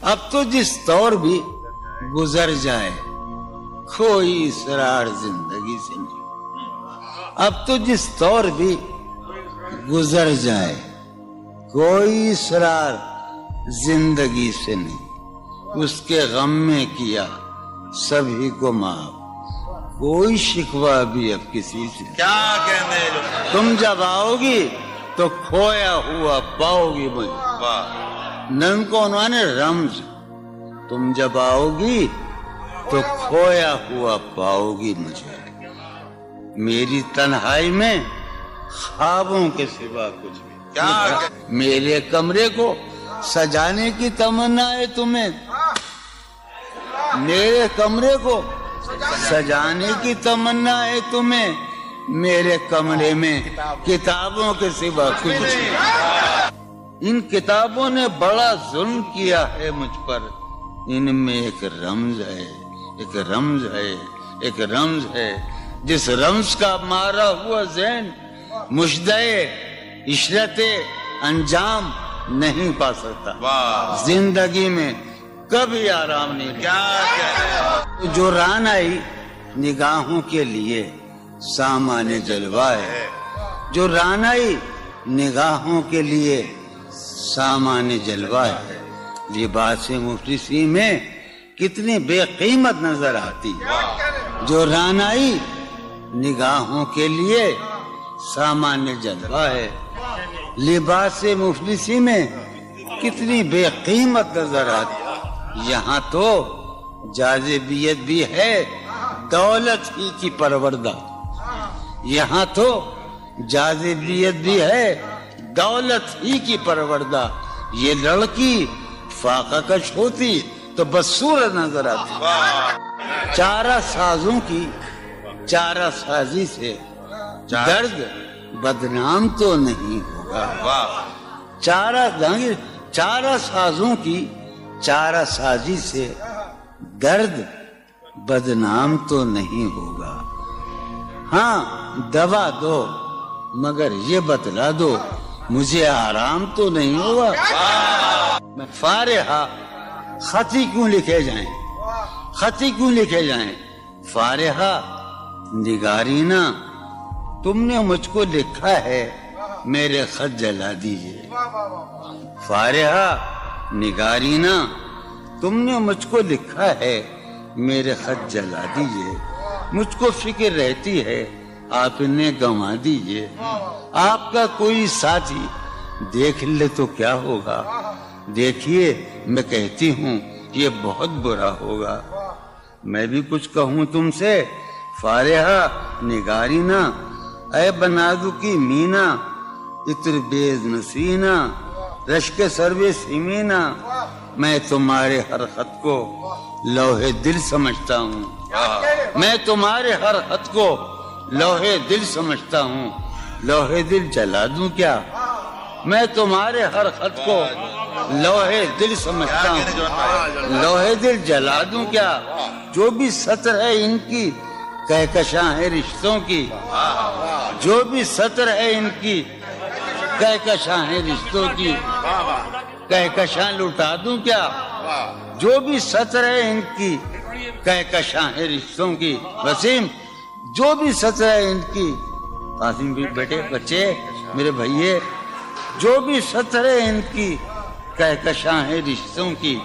اب تو جس طور بھی گزر جائے کوئی اسرار زندگی سے نہیں، اب تو جس طور بھی گزر جائے کوئی اسرار زندگی سے نہیں، اس کے غم میں کیا سبھی کو معاف، کوئی شکوہ بھی اب کسی سے کیا کہنے تم جب آؤ گی تو کھویا ہوا پاؤ گی مجھے، نم کو عنوان ہے رمز، تم جب آؤ گی تو کھویا ہوا پاؤ گی مجھے، میری تنہائی میں خوابوں کے سوا کچھ بھی، میرے کمرے کو سجانے کی تمنا ہے تمہیں، میرے کمرے کو سجانے کی تمنا ہے تمہیں، میرے کمرے میں کتابوں کے سوا کچھ نہیں، ان کتابوں نے بڑا ظلم کیا ہے مجھ پر، ان میں ایک رمز ہے، ایک رمز ہے، ایک رمز ہے، جس رمز کا مارا ہوا ذہن مشدے عشرت انجام نہیں پا سکتا، زندگی میں کبھی آرام نہیں، کیا جو ران آئی نگاہوں کے لیے سامان جلوہ ہے، جو ران آئی نگاہوں کے لیے سامان جلوہ ہے، لباس مفلسی میں کتنی بے قیمت نظر آتی، جو رانائی نگاہوں کے لیے سامان جلوہ ہے، لباس مفلسی میں کتنی بے قیمت نظر آتی، یہاں تو جاذبیت بھی ہے دولت ہی کی پروردہ، یہاں تو جاذبیت بھی ہے دولت ہی کی پروردہ، یہ لڑکی فاقہ کش ہوتی تو بدصورت نظر آتی، چارہ سازوں کی چارہ سازی سے درد بدنام تو نہیں ہوگا، چارہ سازوں کی چارہ سازی سے درد بدنام تو نہیں ہوگا، ہاں دوا دو مگر یہ بتلا دو مجھے آرام تو نہیں ہوگا، میں فارحہ خطی کیوں لکھے جائیں، خطی کیوں لکھے جائیں، فارحہ نگارینا تم نے مجھ کو لکھا ہے میرے خط جلا دیجئے، فارحہ نگارینا تم نے مجھ کو لکھا ہے میرے خط جلا دیجئے، مجھ کو فکر رہتی ہے آپ نے گنوا دیجئے، آپ کا کوئی ساتھی دیکھ لے تو کیا ہوگا، دیکھیے میں کہتی ہوں یہ بہت برا ہوگا، میں بھی کچھ کہوں تم سے فارحہ نگارینا، اے بنادو کی مینا عطر بیز نسینا رشک سروے سیمینا، میں تمہارے ہر خط کو لوہے دل سمجھتا ہوں، میں تمہارے ہر خط کو لوہے دل سمجھتا ہوں، لوہے دل جلا دوں کیا، میں تمہارے ہر خط کو لوہے دل سمجھتا ہوں، لوہے دل جلا دوں کیا، جو بھی سطر ہے ان کی کہکشاں ہے رشتوں کی، جو بھی سطر ہے ان کی کہکشاں ہے رشتوں کی، کہکشاں لٹا دوں کیا، جو بھی سطر ہے ان کی کہکشاں ہے رشتوں کی، وسیم جو بھی سطر ہے ان کی، قاسم بھی بیٹے بچے میرے بھائیے، جو بھی سطر ہے ان کی کہکشاں ہے رشتوں کی،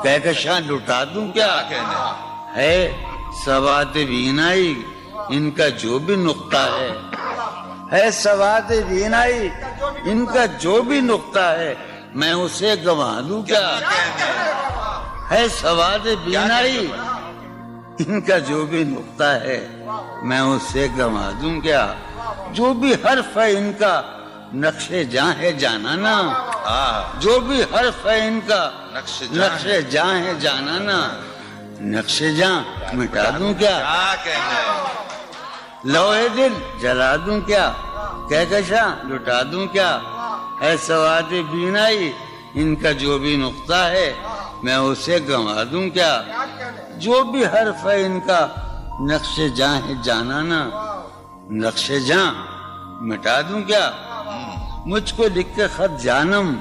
کہکشاں لٹا دوں کیا، ہے سواد بینائی ان کا جو بھی نقطہ ہے سواد بینائی ان کا جو بھی نقطہ ہے میں اسے گنوا دوں کیا، ہے سواد بینائی ان کا جو بھی نقطہ ہے میں اسے گنوا دوں کیا، جو بھی حرف ہے ان کا نقش جاں ہے جانانا، جو بھی حرف ہے ان کا نقش جاں ہے جانانا، نقش جاں مٹا دوں کیا، لوہے دل جلا دوں کیا، کہکشاں لٹا دوں کیا، ہے سواد بینائی ان کا جو بھی نقطہ ہے میں اسے گنوا دوں کیا، جو بھی حرف ہے ان کا نقش جاں ہے جانانا، نقش جاں مٹا دوں کیا، مجھ کو لکھ کے خط جانم،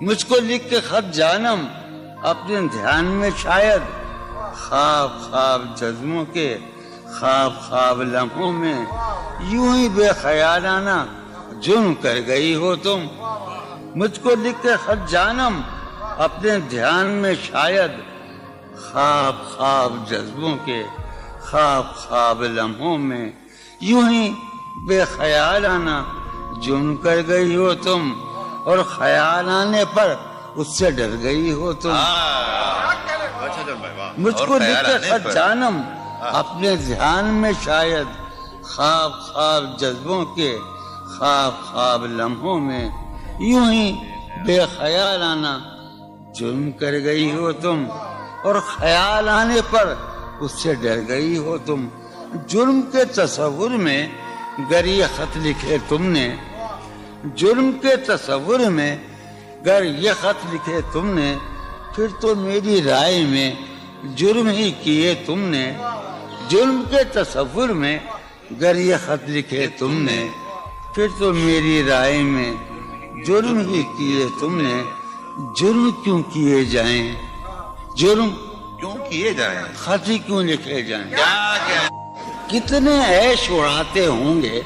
مجھ کو لکھ کے خط جانم اپنے دھیان میں شاید خواب خواب جذبوں کے خواب خواب لمحوں میں یوں ہی بے خیالانہ جرم کر گئی ہو تم. مجھ کو لکھ کے خط جانم اپنے دھیان میں شاید خواب خواب جذبوں کے خواب خواب لمحوں میں یوں ہی بے خیالانہ جرم کر گئی ہو تم, اور خیال آنے پر اس سے ڈر گئی ہو تم. مجھ کو لکھ کے خط جانم اپنے دھیان میں شاید خواب خواب جذبوں کے خواب خواب لمحوں میں یوں ہی بے خیالانہ جرم کر گئی ہو تم, اور خیال آنے پر اس سے ڈر گئی ہو تم. جرم کے تصور میں گر یہ خط لکھے تم نے, جرم کے تصور میں گر یہ خط لکھے تم نے, پھر تو میری رائے میں جرم ہی کیے تم نے. جرم کے تصور میں گر یہ خط لکھے تم نے, پھر تو میری رائے میں جرم ہی کیے تم نے. جرم کیوں کیے جائیں, جرم کیوں کیے جائیں, خط ہی کیوں لکھے جائیں. کتنے عیش اڑاتے ہوں گے,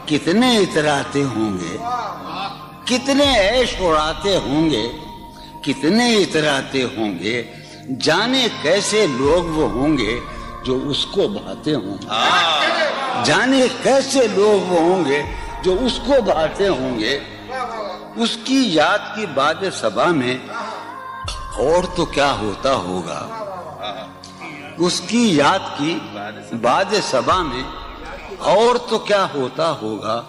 کتنے اتراتے ہوں گے, کتنے عیش اڑاتے ہوں گے, کتنے اتراتے ہوں گے, جانے کیسے لوگ وہ ہوں گے جو اس کو بھاتے ہوں گے. جانے کیسے لوگ وہ ہوں گے جو اس کو بھاتے ہوں گے. اس کی یاد کی باد صبا میں اور تو کیا ہوتا ہوگا, اس کی یاد کی باد صبا میں اور تو کیا ہوتا ہوگا.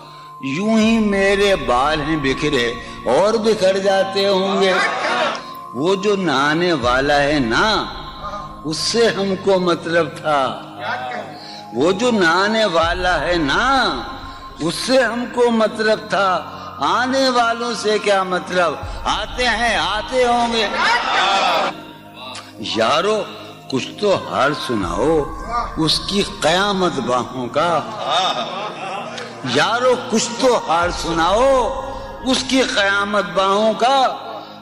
یوں ہی میرے بال ہیں بکھرے اور بکھر جاتے ہوں گے. وہ جو نہانے والا ہے نا, اس سے ہم کو مطلب تھا. وہ جو نہانے والا ہے نا, اس سے ہم کو مطلب تھا. آنے والوں سے کیا مطلب, آتے ہیں آتے ہوں گے. یارو کچھ تو حال سناؤ اس کی قیامت باہوں کا. یارو کچھ تو حال سناؤ اس کی قیامت باہوں کا.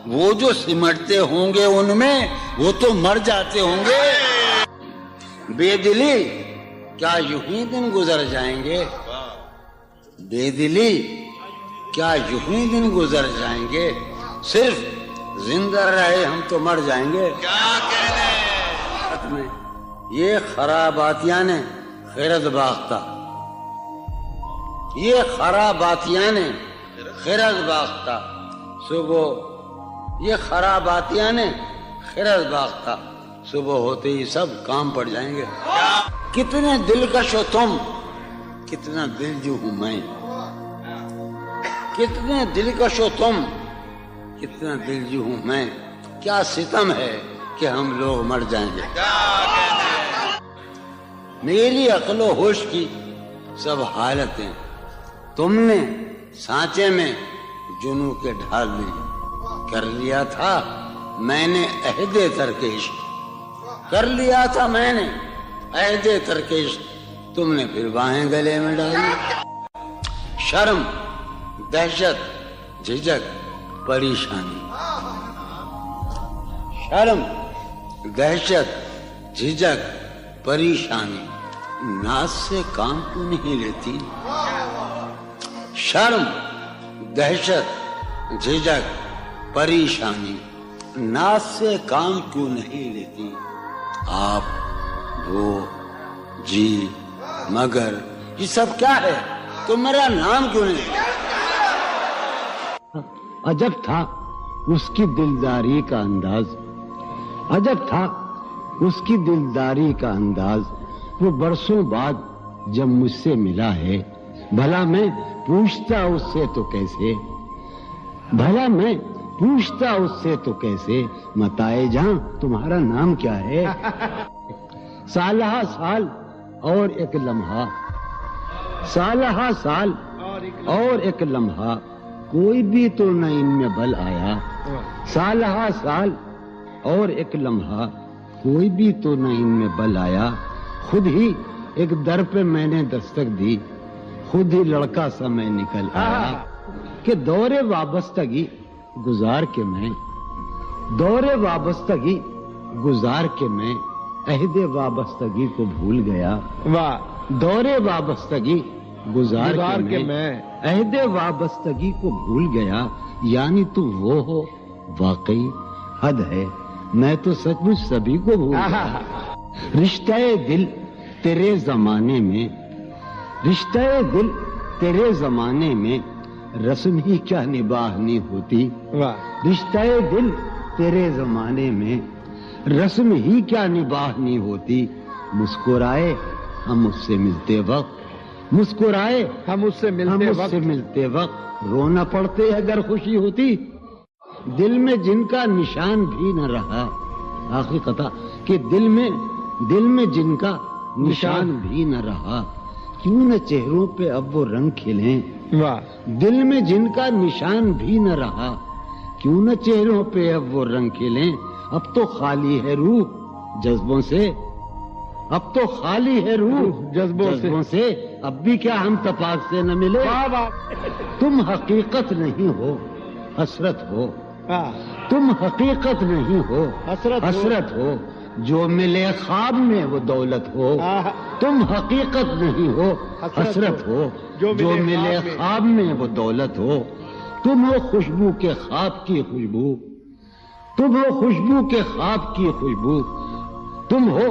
وہ جو سمٹتے ہوں گے ان میں وہ تو مر جاتے ہوں گے. بے دلی کیا یوں ہی دن گزر جائیں گے, بے دلی کیا یوں ہی دن گزر جائیں گے. صرف زندہ رہے ہم تو مر جائیں گے. میں یہ خراباتیاں نے خیرت باختہ, یہ خراباتیاں نے خیرت باختہ. صبح یہ خراباتیاں نے خیرت باختہ, صبح ہوتے ہی سب کام پڑ جائیں گے. کتنے دلکش ہو تم, کتنا دل جو ہوں میں. کتنے دلکش ہو تم, کتنا دل جو ہوں میں. کیا ستم ہے کہ ہم لوگ مر جائیں گے. میری عقل و ہوش کی سب حالتیں تم نے سانچے میں جنوں کے ڈھال لی. کر لیا تھا میں نے عہد ترک عشق, کر لیا تھا میں نے عہد ترک عشق, تم نے پھر باہیں گلے میں ڈالی. شرم دہشت جھجک پریشانی, شرم دہشت جھجک پریشانی, ناز سے کام کیوں نہیں لیتی. شرم دہشت جھجک پریشانی, ناز سے کام کیوں نہیں لیتی. آپ وہ جی مگر یہ سب کیا ہے, تو میرا نام کیوں نہیں. عجب تھا اس کی دلداری کا انداز, عجب تھا اس کی دلداری کا انداز. وہ برسوں بعد جب مجھ سے ملا ہے, بھلا میں پوچھتا اس سے تو کیسے, بھلا میں پوچھتا اس سے تو کیسے, متائے جہاں تمہارا نام کیا ہے. سالہ سال اور ایک لمحہ, سالہ سال اور ایک لمحہ, کوئی بھی تو نہ ان میں بل آیا. سالہ سال اور ایک لمحہ, کوئی بھی تو نہ ان میں بل آیا. خود ہی ایک در پہ میں نے دستک دی, خود ہی لڑکا سا میں نکل آیا. کہ دور وابستگی گزار کے میں دور وابستگی گزار کے میں عہد وابستگی کو بھول گیا. واہ. دور وابستگی گزار کے میں عہد وابستگی کو بھول گیا. یعنی تو وہ ہو واقعی حد ہے، میں تو سچ مچ سبھی کو بھول گیا. رشتہ دل تیرے زمانے میں، رشتہ دل تیرے زمانے میں رسم ہی کیا نباہنی ہوتی. رشتہ دل تیرے زمانے میں رسم ہی کیا نباہنی ہوتی. مسکرائے ہم اس سے ملتے وقت، مسکرائے ہم اس سے ملتے وقت رونا پڑتے اگر خوشی ہوتی. دل میں جن کا نشان بھی نہ رہا، آخری قطع، کہ دل میں جن کا نشان بھی نہ رہا، کیوں نہ چہروں پہ اب وہ رنگ کھلیں. دل میں جن کا نشان بھی نہ رہا، کیوں نہ چہروں پہ اب وہ رنگ کھلیں. اب تو خالی ہے روح جذبوں سے، اب تو خالی ہے روح جذبوں سے، اب بھی کیا ہم تپاک سے نہ ملے. تم حقیقت نہیں ہو حسرت ہو، تم حقیقت نہیں ہو حسرت ہو، جو ملے خواب میں وہ دولت ہو. تم حقیقت نہیں ہو حسرت ہو، جو ملے خواب میں وہ دولت ہو. تم ہو خوشبو کے خواب کی خوشبو، تم ہو خوشبو کے خواب کی خوشبو، تم ہو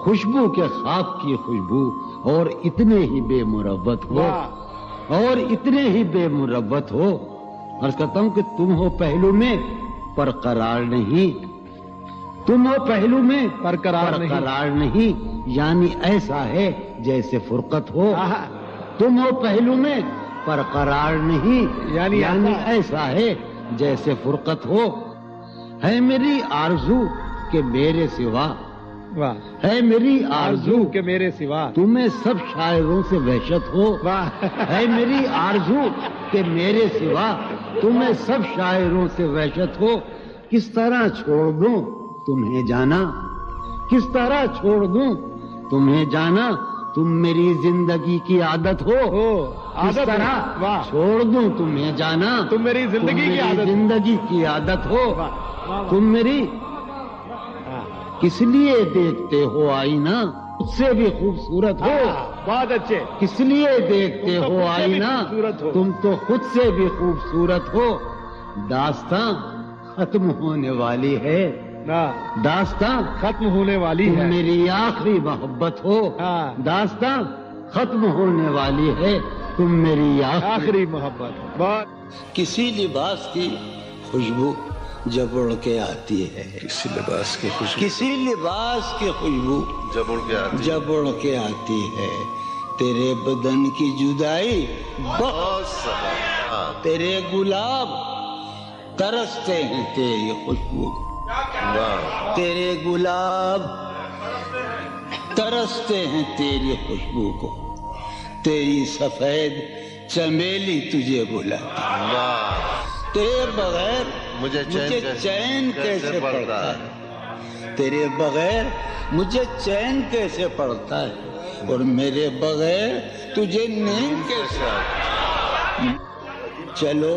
خوشبو کے خواب کی خوشبو، اور اتنے ہی بے مروت ہو، اور اتنے ہی بے مروت ہو. عرض کرتا ہوں کہ تم ہو پہلو میں پر قرار نہیں، تم ہو پہلو میں پر قرار نہیں، یعنی ایسا ہے جیسے فرقت ہو. تم ہو پہلو میں پر قرار نہیں، یعنی ایسا ہے جیسے فرقت ہو. ہے میری آرزو کہ میرے سوا، ہے میری آرزو کہ میرے سوا تمہیں سب شاعروں سے وحشت ہو. ہے میری آرزو کہ میرے سوا تمہیں سب شاعروں سے وحشت ہو. کس طرح چھوڑ دوں تمہیں جانا، کس طرح چھوڑ دوں تمہیں جانا، تم میری زندگی کی عادت ہو. کس طرح چھوڑ دوں تمہیں جانا، تم میری زندگی کی عادت ہو. تم میری کس لیے دیکھتے ہو آئینہ، خود سے بھی خوبصورت ہو. بہت اچھے. کس لیے دیکھتے ہو آئینہ، تم تو خود سے بھی خوبصورت ہو. داستاں ختم ہونے والی ہے، داستاں ختم ہونے والی ہے، تم میری آخری محبت ہو. داستاں ختم ہونے والی ہے، تم میری آخری محبت. بہت. کسی لباس کی خوشبو جب اڑ کے آتی ہے، کسی لباس کی خوشبو، کسی لباس کی خوشبو جب اڑ کے آتی ہے. تیرے بدن کی جدائی بہت سخت، تیرے گلاب ترستے ہیں تیری خوشبو، تیرے گلاب ترستے ہیں تیری خوشبو کو. تیری سفید چمیلی تجھے بلاتی، تیرے بغیر مجھے چین کیسے پڑتا ہے، تیرے بغیر مجھے چین کیسے پڑتا ہے، اور میرے بغیر تجھے نیند کیسے آتی. چلو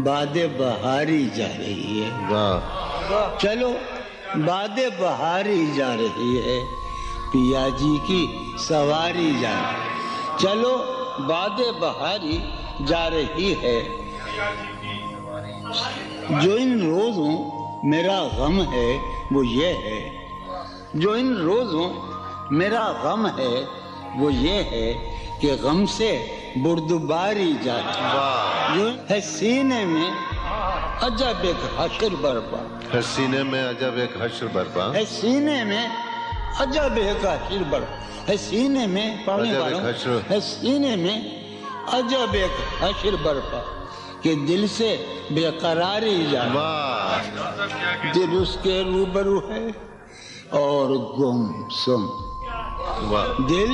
باد بہاری جا رہی ہے، چلو باد بہاری جا رہی ہے، پیا جی کی سواری جا رہی ہے. چلو باد بہاری جا رہی ہے. جو ان روزوں میرا غم ہے وہ یہ ہے، جو ان روزوں میرا غم ہے وہ یہ ہے کہ غم سے بردباری جاتی. جو ہے سینے میں عجب ایک حشر برپا، ہے سینے میں عجب ایک حشر برپا، ہے سینے میں عجب ایک حشر برپا، ہے سینے میں پڑھنے والوں، ہے سینے میں عجب ایک حشر برپا، کہ دل سے بے قراری جائے. دل اس کے روبرو ہے اور گم سم، دل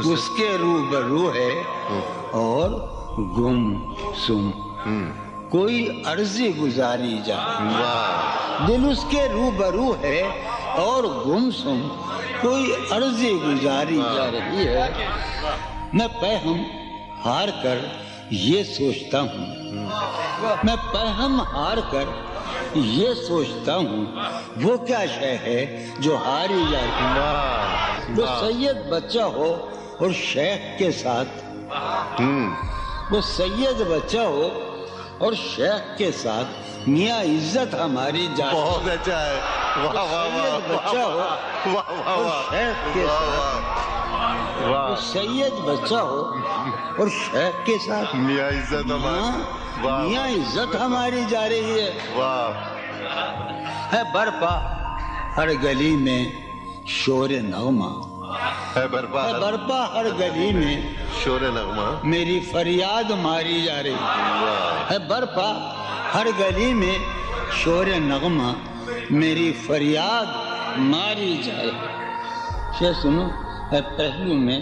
اس کے روبرو ہے اور گم سم. کوئی عرضی گزاری جائے، دل اس کے روبرو ہے اور گم سم، کوئی عرضی گزاری جا رہی ہے. میں پہم ہار کر یہ سوچتا ہوں، میں پہم ہار کر یہ سوچتا ہوں وہ کیا شے ہے جو ہاری جاتی ہے۔ واہ وہ سید بچہ ہو اور شیخ کے ساتھ، وہ سید بچہ ہو اور شیخ کے ساتھ میاں عزت ہماری جاتی ہے۔ بہت اچھا ہے، واہ واہ واہ سید بچہ ہو واہ واہ اور واہ شیخ کے ساتھ، وہ واہ سید بچہ ہو اور شیخ کے ساتھ میاں عزت ہاں، واہ میاں عزت ہماری جا رہی ہے۔ واہ ہے برپا ہر گلی میں شور نغمہ، ہے برپا ہے برپا ہر گلی میں شور نغمہ میری فریاد ماری جا رہی واہ ہے۔ برپا ہر گلی میں شور نغمہ میری فریاد ماری جائے۔ شے سنو، ہے پہلو میں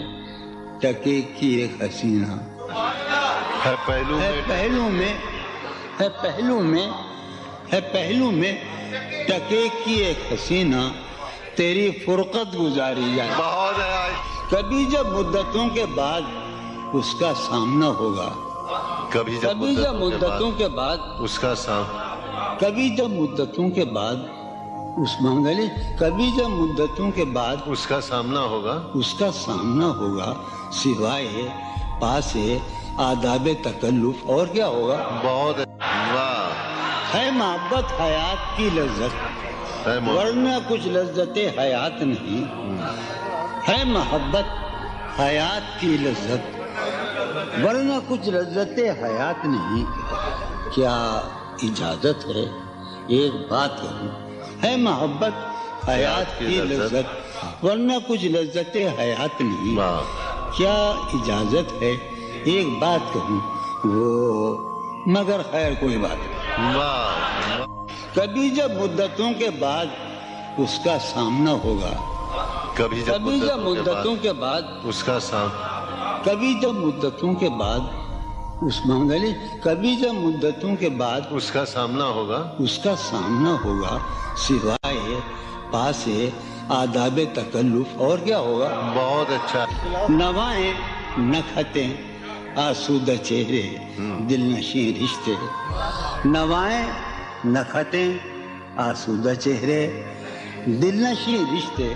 ٹکے کی ایک حسینہ، ہے پہلو ہے میں پہلو میں، ہے پہلو میں، ہے پہلو میں ٹکے کی ایک حسینہ تیری فرقت گزاری جائے۔ بہت ہے، کبھی جب مدتوں کے بعد اس کا سامنا ہوگا، کبھی کبھی جب مدتوں کے بعد، اس کا سام کبھی جب مدتوں کے بعد اس منگلی، کبھی جب مدتوں کے بعد اس کا سامنا ہوگا، اس کا سامنا ہوگا، سوائے پاس آداب تکلف اور کیا ہوگا؟ بہت ہے، واہ ہے محبت حیات کی لذت، ہے ورنہ کچھ لذت حیات نہیں۔ ہے محبت حیات کی لذت، ورنہ کچھ لذت حیات نہیں۔ کیا اجازت ہے ایک بات کہوں؟ ہے محبت حیات کی لذت، ورنہ کچھ لذت حیات نہیں۔ واہ کیا اجازت ہے ایک بات کہوں؟ وہ مگر خیر کوئی بات نہیں۔ واہ کبھی جب مدتوں کے بعد اس کا سامنا ہوگا، کبھی کبھی جب مدتوں کے بعد، اس کا سام کبھی جب مدتوں کے بعد اس منگلی، کبھی جب مدتوں کے بعد اس کا سامنا ہوگا، اس کا سامنا ہوگا، سوائے پاس آداب تکلف اور کیا ہوگا؟ بہت اچھا، نوائیں نکھتیں آسودہ چہرے دل نشیں رشتے، نوائیں نکھتیں آسودہ چہرے دل نشیں رشتے۔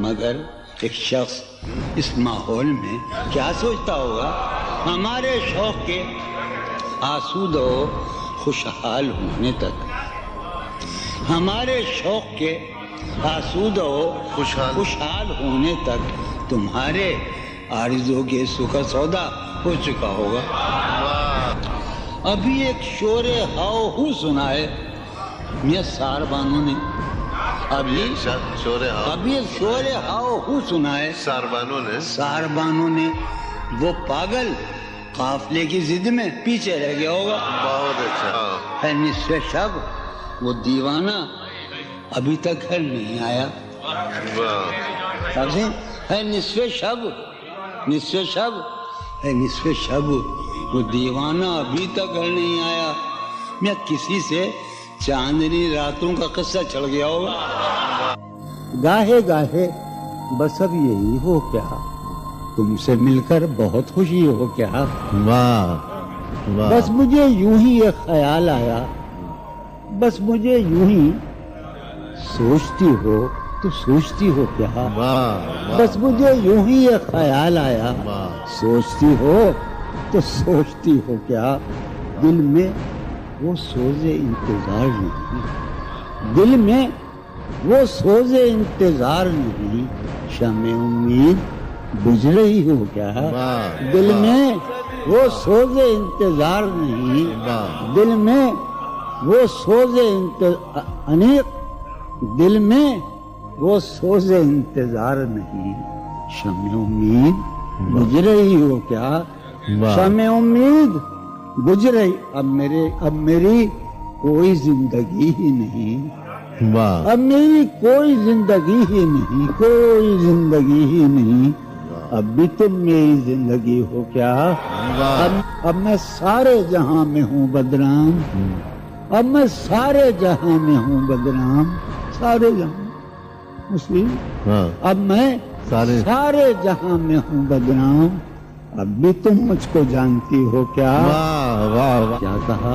مگر ایک شخص اس ماحول میں کیا سوچتا ہوگا؟ ہمارے شوق کے آسودہ و خوشحال ہونے تک، ہمارے شوق کے آسودہ و خوشحال ہونے تک تمہارے آرزو کے سکھ سودا ہو چکا ہوگا۔ ابھی ایک شور ہاؤ ہو سنا ہے میاں سار بانو نے، ابھی ایک شور ہاؤ ہو سنا ہے سار بانو نے۔ وہ پاگل قافلے کی ضد میں پیچھے رہ گیا ہوگا۔ بہت اچھا، ہے نصف شب وہ دیوانہ ابھی تک گھر نہیں آیا۔ واہ ہے نصف شب، نصف شب، ہے نصف شب وہ دیوانہ ابھی تک گھر نہیں آیا۔ میں کسی سے چاندنی راتوں کا قصہ چڑھ گیا ہوگا۔ گاہے گاہے بس اب یہی ہو کیا، تم سے مل کر بہت خوشی ہو کیا۔ واہ بس مجھے یوں ہی ایک خیال آیا، بس مجھے یوں ہی سوچتی ہو تو سوچتی ہو کیا۔ بس مجھے یوں ہی ایک خیال آیا، سوچتی ہو تو سوچتی ہو کیا۔ دل میں وہ سوز انتظار نہیں، دل میں وہ سوز انتظار نہیں، شمع امید بجھ رہی ہو کیا۔ دل میں وہ سوز انتظار نہیں، دل میں وہ سوز دل میں وہ سوز انتظار نہیں، شمع امید بجھ رہی ہو کیا۔ شمع امید بجھ رہی، اب میری کوئی زندگی ہی نہیں، اب میری کوئی زندگی ہی نہیں، کوئی زندگی ہی نہیں، اب بھی تم میری زندگی ہو کیا۔ اب میں سارے جہاں میں ہوں بدنام، اب میں سارے جہاں میں ہوں بدنام، سارے جہاں مسلم، اب میں سارے جہاں میں ہوں بدنام، اب بھی تم مجھ کو جانتی ہو کیا۔ کیا کہا؟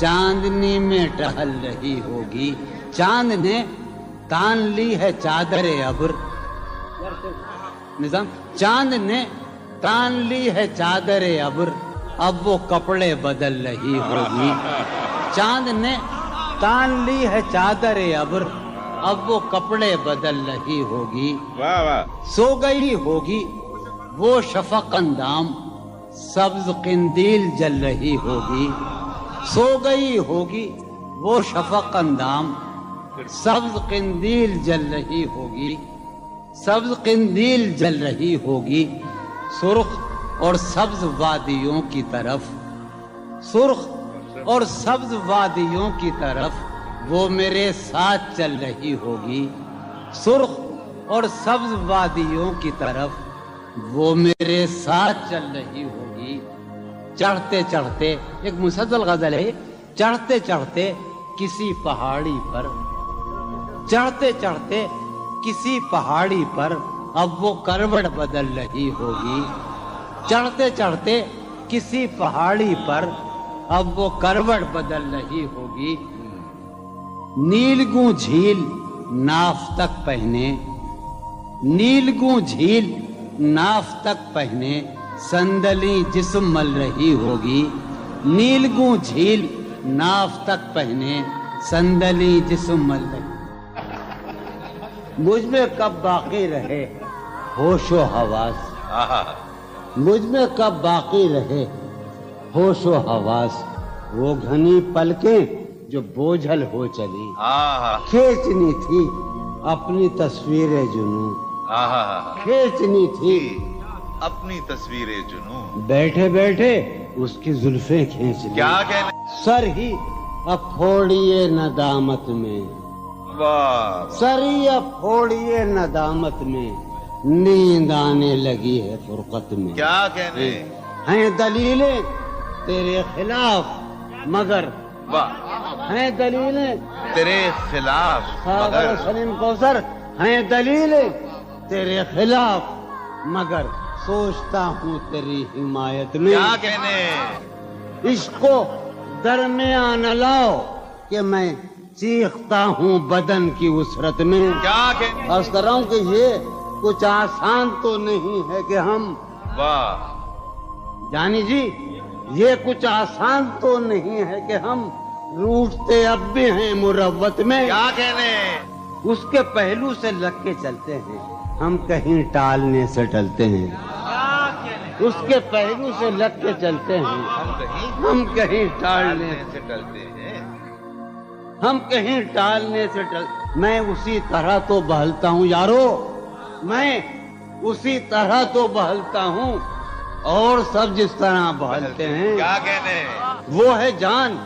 چاندنی میں ٹہل رہی ہوگی. چاند نے تان لی ہے چادر ابر. نظام چاند نے تان لی ہے چادر ابر, اب وہ کپڑے بدل رہی ہوگی. چاند نے تان لی ہے چادر ابر, اب وہ کپڑے بدل رہی ہوگی. واہ واہ. سو گئی ہوگی وہ شفق اندام, سبز قندیل جل رہی ہوگی. سو گئی ہوگی وہ شفق اندام, سبز قندیل جل رہی ہوگی. سبز قندیل جل رہی ہوگی. سرخ اور سبز وادیوں کی طرف, سرخ اور سبز وادیوں کی طرف وہ میرے ساتھ چل رہی ہوگی. سرخ اور سبز وادیوں کی طرف وہ میرے ساتھ چل رہی ہوگی. چڑھتے چڑھتے, ایک مسلسل غزل ہے, چڑھتے چڑھتے کسی پہاڑی پر, چڑھتے چڑھتے کسی پہاڑی پر اب وہ کروٹ بدل رہی ہوگی. چڑھتے چڑھتے کسی پہاڑی پر اب وہ کروٹ بدل رہی ہوگی. نیلگوں جھیل ناف تک پہنے, نیلگوں جھیل ناف تک پہنے سندلی جسم مل رہی ہوگی. نیلگوں جھیل ناف تک پہنے سندلی جسم مل رہی. مجھ میں کب باقی رہے ہوش و حواس, مجھ میں کب باقی رہے ہوش و حواس, وہ گھنی پلکیں جو بوجھل ہو چلی, کھینچنی تھی اپنی تصویر جنوں, کھینچنی تھی اپنی تصویر جنوں, بیٹھے بیٹھے اس کی زلفیں کھینچ لی. کیا کہنے. سر ہی اب پھوڑیے ندامت میں, واہ. سر ہی اب پھوڑیے ندامت میں, نیند آنے لگی ہے فرقت میں. کیا کہنے. ہیں دلیلیں تیرے خلاف مگر, واہ. ہیں دلیلیں تیرے خلاف مگر, سلیم کوثر, ہیں دلیلیں تیرے خلاف مگر سوچتا ہوں تیری حمایت میں. کیا کہنے. عشق کو درمیان لاؤ کہ میں چیختا ہوں بدن کی وسرت میں. کیا کہنے. عرض کر رہا ہوں کہ یہ کچھ آسان تو نہیں ہے کہ ہم, واہ. جانی جی, یہ کچھ آسان تو نہیں ہے کہ ہم روٹتے اب بھی ہیں مروت میں. کیا کہنے. اس کے پہلو سے لگ کے چلتے ہیں, ہم کہیں ٹالنے سے ٹلتے ہیں. اس کے پہلو سے لگ کے چلتے ہیں, ہم کہیں ٹالنے سے ٹلتے ہیں. ہم کہیں ٹالنے سے میں اسی طرح تو بہلتا ہوں یارو, میں اسی طرح تو بہلتا ہوں اور سب جس طرح بہلتے ہیں. کیا کہنے. وہ ہے جان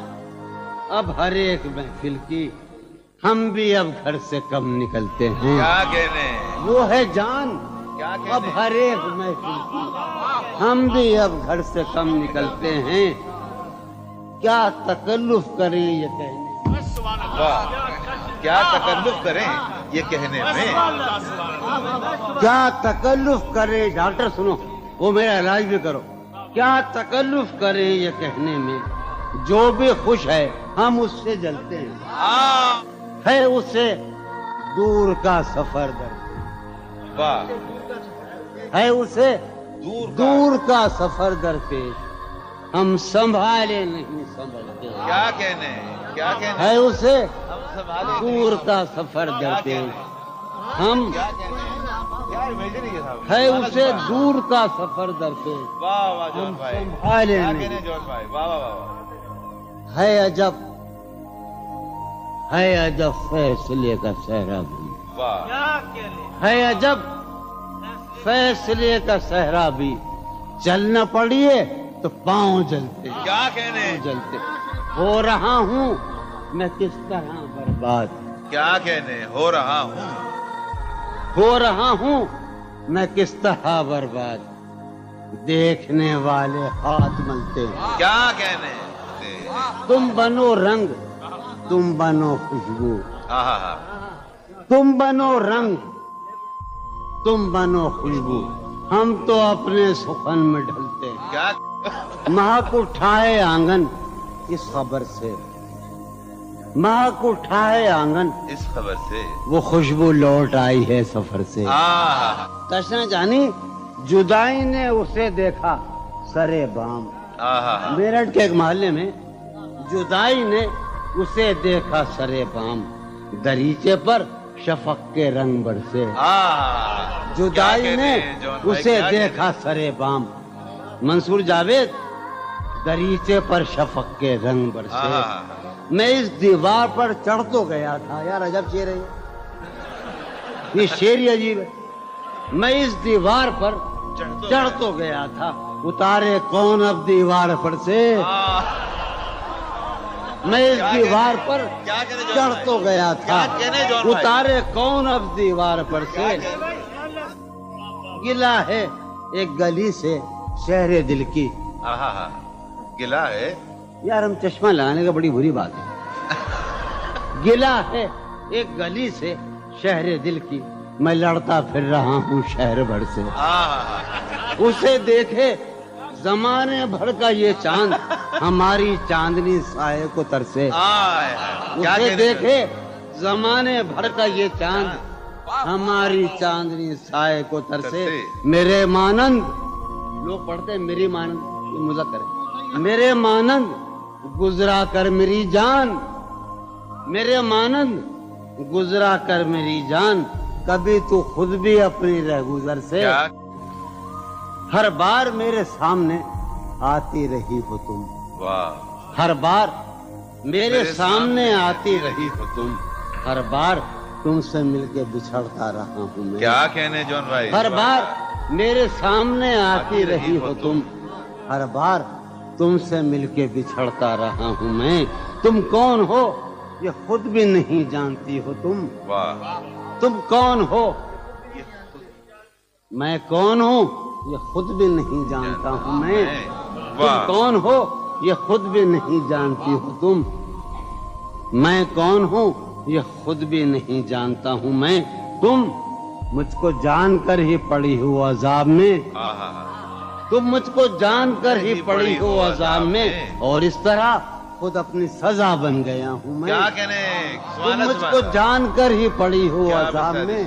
اب ہر ایک محفل کی, ہم بھی اب گھر سے کم نکلتے ہیں. کیا کہنے. وہ ہے جان کیا کہنے. اب ہر ایک محفل کی, ہم بھی اب گھر سے کم نکلتے ہیں. کیا تکلف کریں یہ کہنے, کیا تکلف کریں یہ کہنے میں. کیا تکلف کریں, ڈاکٹر سنو, وہ میرا علاج بھی کرو. کیا تکلف کریں یہ کہنے میں, جو بھی خوش ہے ہم اس سے جلتے ہیں. ہے اس سے دور کا سفر درپیش, واہ. ہے اسے دور کا سفر درپیش, ہم سنبھالے نہیں سنبھلتے. کیا کہنے. کیا کہنے. ہے اسے دور کا سفر درپیش, ہم ہے اسے دور کا سفر درپیش, واہ واہ جون بھائی. سنبھالے کیا نہیں. کہنے جون بھائی. واہ واہ واہ. ہے عجب, ہے عجب فیصلے کا صحرا بھی, واہ. ہے عجب فیصلے کا صحرا بھی, چلنا پڑیے تو پاؤں جلتے, کیا کہنے. جلتے. ہو رہا ہوں میں کس طرح برباد, کیا کہنے. ہو رہا ہوں. ہو رہا ہوں میں کس طرح برباد, دیکھنے والے ہاتھ ملتے. کیا کہنے. تم بنو رنگ, تم بنو خوشبو, ہاں. تم بنو رنگ, تم بنو خوشبو, ہم تو اپنے سخن میں ڈھلتے. کیا. مہک اٹھائے آنگن اس خبر سے مہک اٹھا ہے آنگن، اس خبر سے وہ خوشبو لوٹ آئی ہے سفر سے۔ تشنا جانی جدائی نے اسے دیکھا سرے بام، میرٹھ کے ایک محلے میں جدائی نے اسے دیکھا سرے بام، دریچے پر شفق کے رنگ برسے۔ جدائی نے اسے دیکھا سرے بام، منصور جاوید، دریچے پر شفق کے رنگ برسے۔ میں اس دیوار پر چڑھ تو گیا تھا، یار عجب شعر ہے یہ شعر ہی عجیب ہے۔ میں اس دیوار پر چڑھ تو گیا تھا، اتارے کون اب دیوار پر سے۔ میں اس دیوار پر چڑھ تو گیا تھا، اتارے کون اب دیوار پر سے۔ گلا ہے ایک گلی سے شہر دل کی، گلا ہے یار ہم چشمہ لگانے کا بڑی بری بات ہے۔ گلا ہے ایک گلی سے شہر دل کی، میں لڑتا پھر رہا ہوں شہر بھر سے۔ اسے دیکھے زمانے بھر کا یہ چاند، ہماری چاندنی سائے کو ترسے۔ اسے دیکھے زمانے بھر کا یہ چاند، ہماری چاندنی سائے کو ترسے۔ میرے مانند، لوگ پڑھتے ہیں میری مانند، یہ مذکر ہے، میرے مانند گزرا کر میری جان، میرے مانند گزرا کر میری جان، کبھی تو خود بھی اپنی رہگزر سے۔ ہر بار میرے سامنے آتی رہی ہو تم، ہر بار میرے سامنے آتی رہی ہو تم، ہر بار تم سے مل کے بچھڑتا رہا ہوں میں۔ کیا کہنے جون بھائی، ہر بار میرے سامنے آتی رہی ہو تم، ہر بار تم سے مل کے بچھڑتا رہا ہوں میں۔ تم کون ہو یہ خود بھی نہیں جانتی ہو تم، تم کون ہو میں کون ہوں یہ خود بھی نہیں جانتا ہوں میں۔ تم کون ہو یہ خود بھی نہیں جانتی ہو تم، میں کون ہوں یہ خود بھی نہیں جانتا ہوں میں۔ تم مجھ کو جان کر ہی پڑی ہو عذاب میں، تم مجھ کو جان کر ہی پڑی ہو عذاب میں، اور اس طرح خود اپنی سزا بن گیا ہوں میں۔ کیا کہنے، تم مجھ کو جان کر ہی پڑی ہو عذاب میں،